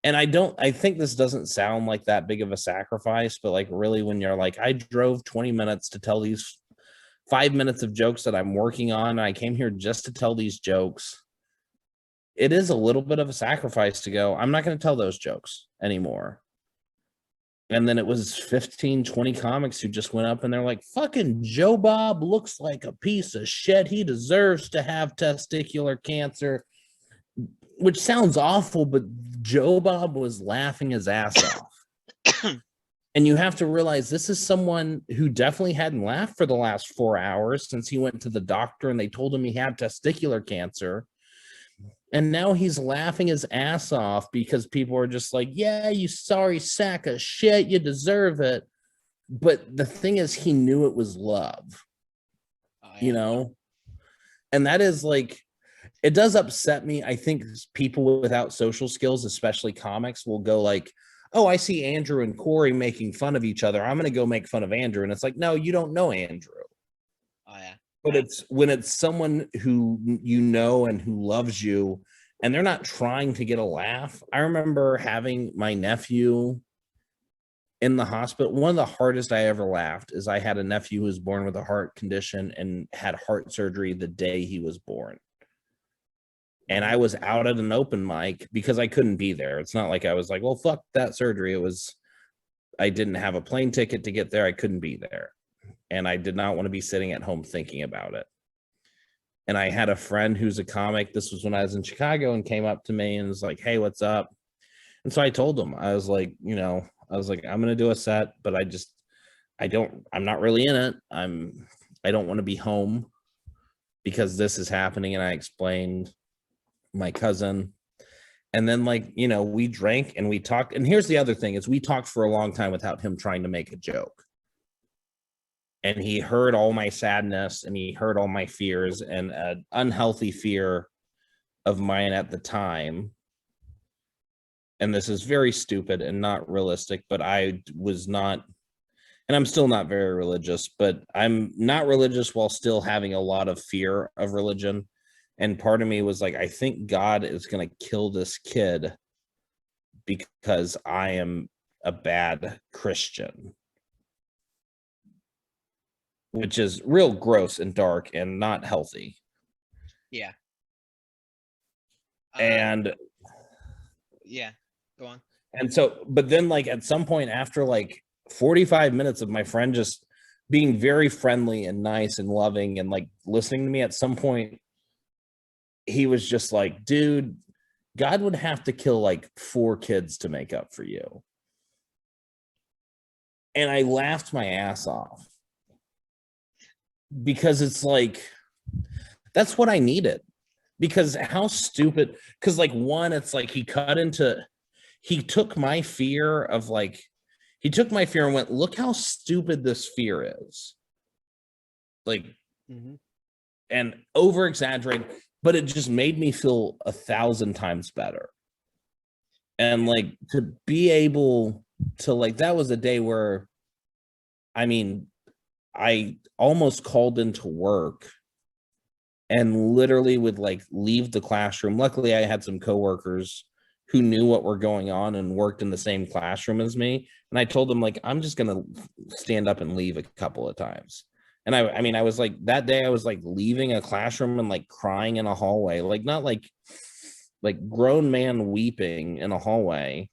And I think this doesn't sound like that big of a sacrifice, but like really when you're like, I drove 20 minutes to tell these 5 minutes of jokes that I'm working on, and I came here just to tell these jokes. It is a little bit of a sacrifice to go, I'm not going to tell those jokes anymore. And then it was 15, 20 comics who just went up and they're like, fucking Joe Bob looks like a piece of shit. He deserves to have testicular cancer, which sounds awful, but Joe Bob was laughing his ass off. And you have to realize this is someone who definitely hadn't laughed for the last 4 hours since he went to the doctor and they told him he had testicular cancer. And now he's laughing his ass off because people are just like, yeah, you sorry sack of shit, you deserve it. But the thing is, he knew it was love, you know? And that is like, it does upset me. I think people without social skills, especially comics, will go like, oh, I see Andrew and Corey making fun of each other, I'm going to go make fun of Andrew. And it's like, no, you don't know Andrew. Oh yeah. But it's when it's someone who you know and who loves you and they're not trying to get a laugh. I remember having my nephew in the hospital. One of the hardest I ever laughed is I had a nephew who was born with a heart condition and had heart surgery the day he was born. And I was out at an open mic because I couldn't be there. It's not like I was like, well, fuck that surgery. It was, I didn't have a plane ticket to get there. I couldn't be there. And I did not want to be sitting at home thinking about it. And I had a friend who's a comic. This was when I was in Chicago, and came up to me and was like, hey, what's up? And so I told him, I was like, I'm going to do a set, but I'm not really in it. I don't want to be home because this is happening. And I explained my cousin. And then we drank and we talked. And here's the other thing is we talked for a long time without him trying to make a joke. And he heard all my sadness and he heard all my fears, and an unhealthy fear of mine at the time. And this is very stupid and not realistic, but I was not, and I'm still not very religious, but I'm not religious while still having a lot of fear of religion. And part of me was like, I think God is going to kill this kid because I am a bad Christian. Which is real gross and dark and not healthy. Yeah. And yeah, go on. And so, but then at some point after 45 minutes of my friend just being very friendly and nice and loving and listening to me, at some point, he was just like, dude, God would have to kill 4 kids to make up for you. And I laughed my ass off. Because it's that's what I needed. Because how stupid, because one, it's he took my fear of he took my fear and went, look how stupid this fear is. And over exaggerated, but it just made me feel 1,000 times better. And to be able to that was a day where, I almost called into work and literally would leave the classroom. Luckily, I had some coworkers who knew what were going on and worked in the same classroom as me. And I told them I'm just going to stand up and leave a couple of times. And I was that day I was leaving a classroom and crying in a hallway, not grown man weeping in a hallway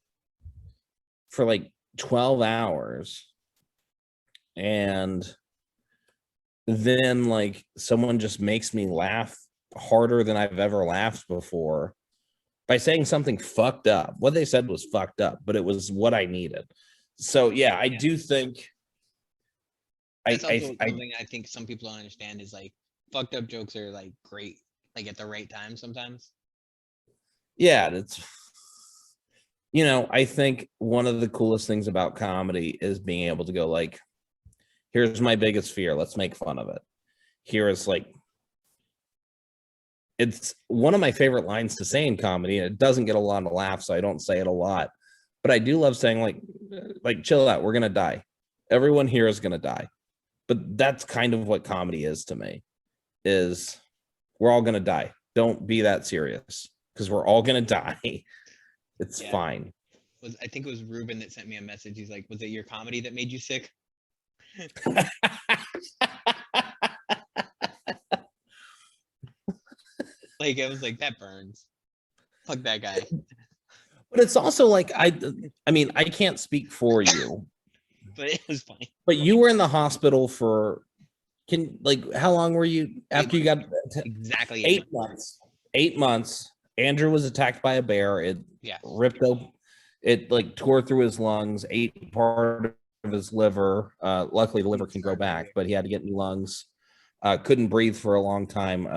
for 12 hours. And then someone just makes me laugh harder than I've ever laughed before by saying something fucked up. What they said was fucked up, but it was what I needed. So yeah, I do think That's also something I think some people don't understand is fucked up jokes are great, at the right time sometimes. Yeah, it's I think one of the coolest things about comedy is being able to go here's my biggest fear. Let's make fun of it. Here is it's one of my favorite lines to say in comedy. And it doesn't get a lot of laughs, so I don't say it a lot. But I do love saying chill out. We're going to die. Everyone here is going to die. But that's kind of what comedy is to me, is we're all going to die. Don't be that serious because we're all going to die. It's fine. I think it was Ruben that sent me a message. He's like, was it your comedy that made you sick? I was like, that burns. Fuck that guy. But it's also I can't speak for you. But it was fine. But you were in the hospital for how long were you after you got exactly 8 months? 8 months. Andrew was attacked by a bear. It ripped open. It tore through his lungs, ate part of his liver. Luckily, the liver can grow back, but he had to get new lungs. Couldn't breathe for a long time.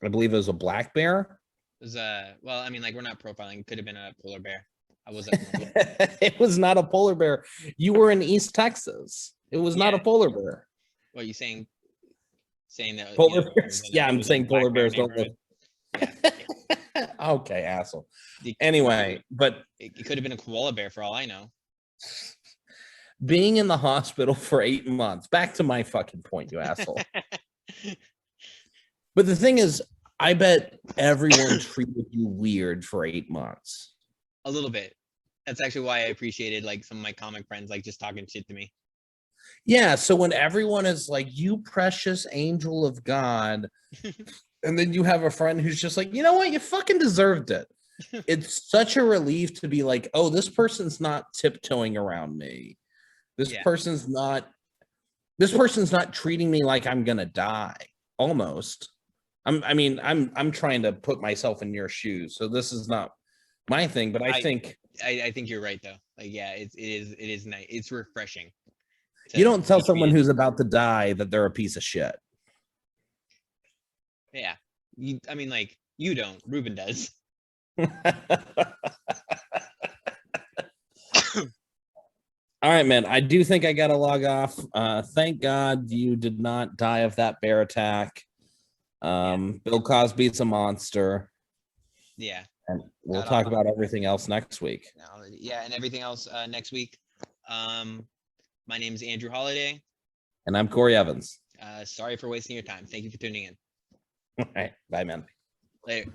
I believe it was a black bear. It was we're not profiling. It could have been a polar bear. I wasn't. It was not a polar bear. You were in East Texas. It was not a polar bear. What are you saying? Saying that polar bears? Yeah, I'm saying polar bears don't live. Okay, asshole. Anyway, but it could have been a koala bear for all I know. Being in the hospital for 8 months. Back to my fucking point, you asshole. But the thing is, I bet everyone treated you weird for 8 months. A little bit. That's actually why I appreciated like some of my comic friends like just talking shit to me. Yeah, so when everyone is like, you precious angel of God, and then you have a friend who's just like, you know what, you fucking deserved it. It's such a relief to be like, oh, this person's not tiptoeing around me. This person's not treating me like I'm gonna die. Almost. I'm trying to put myself in your shoes. So this is not my thing, but I think you're right though. Like, yeah, it is nice. It's refreshing. You don't tell someone who's about to die that they're a piece of shit. Yeah. Like, you don't. Ruben does. All right, man. I do think I got to log off. Thank God you did not die of that bear attack. Bill Cosby's a monster. Yeah. And we'll talk about everything else next week. Yeah, and everything else next week. My name is Andrew Holiday. And I'm Corry Evans. Sorry for wasting your time. Thank you for tuning in. All right. Bye, man. Later.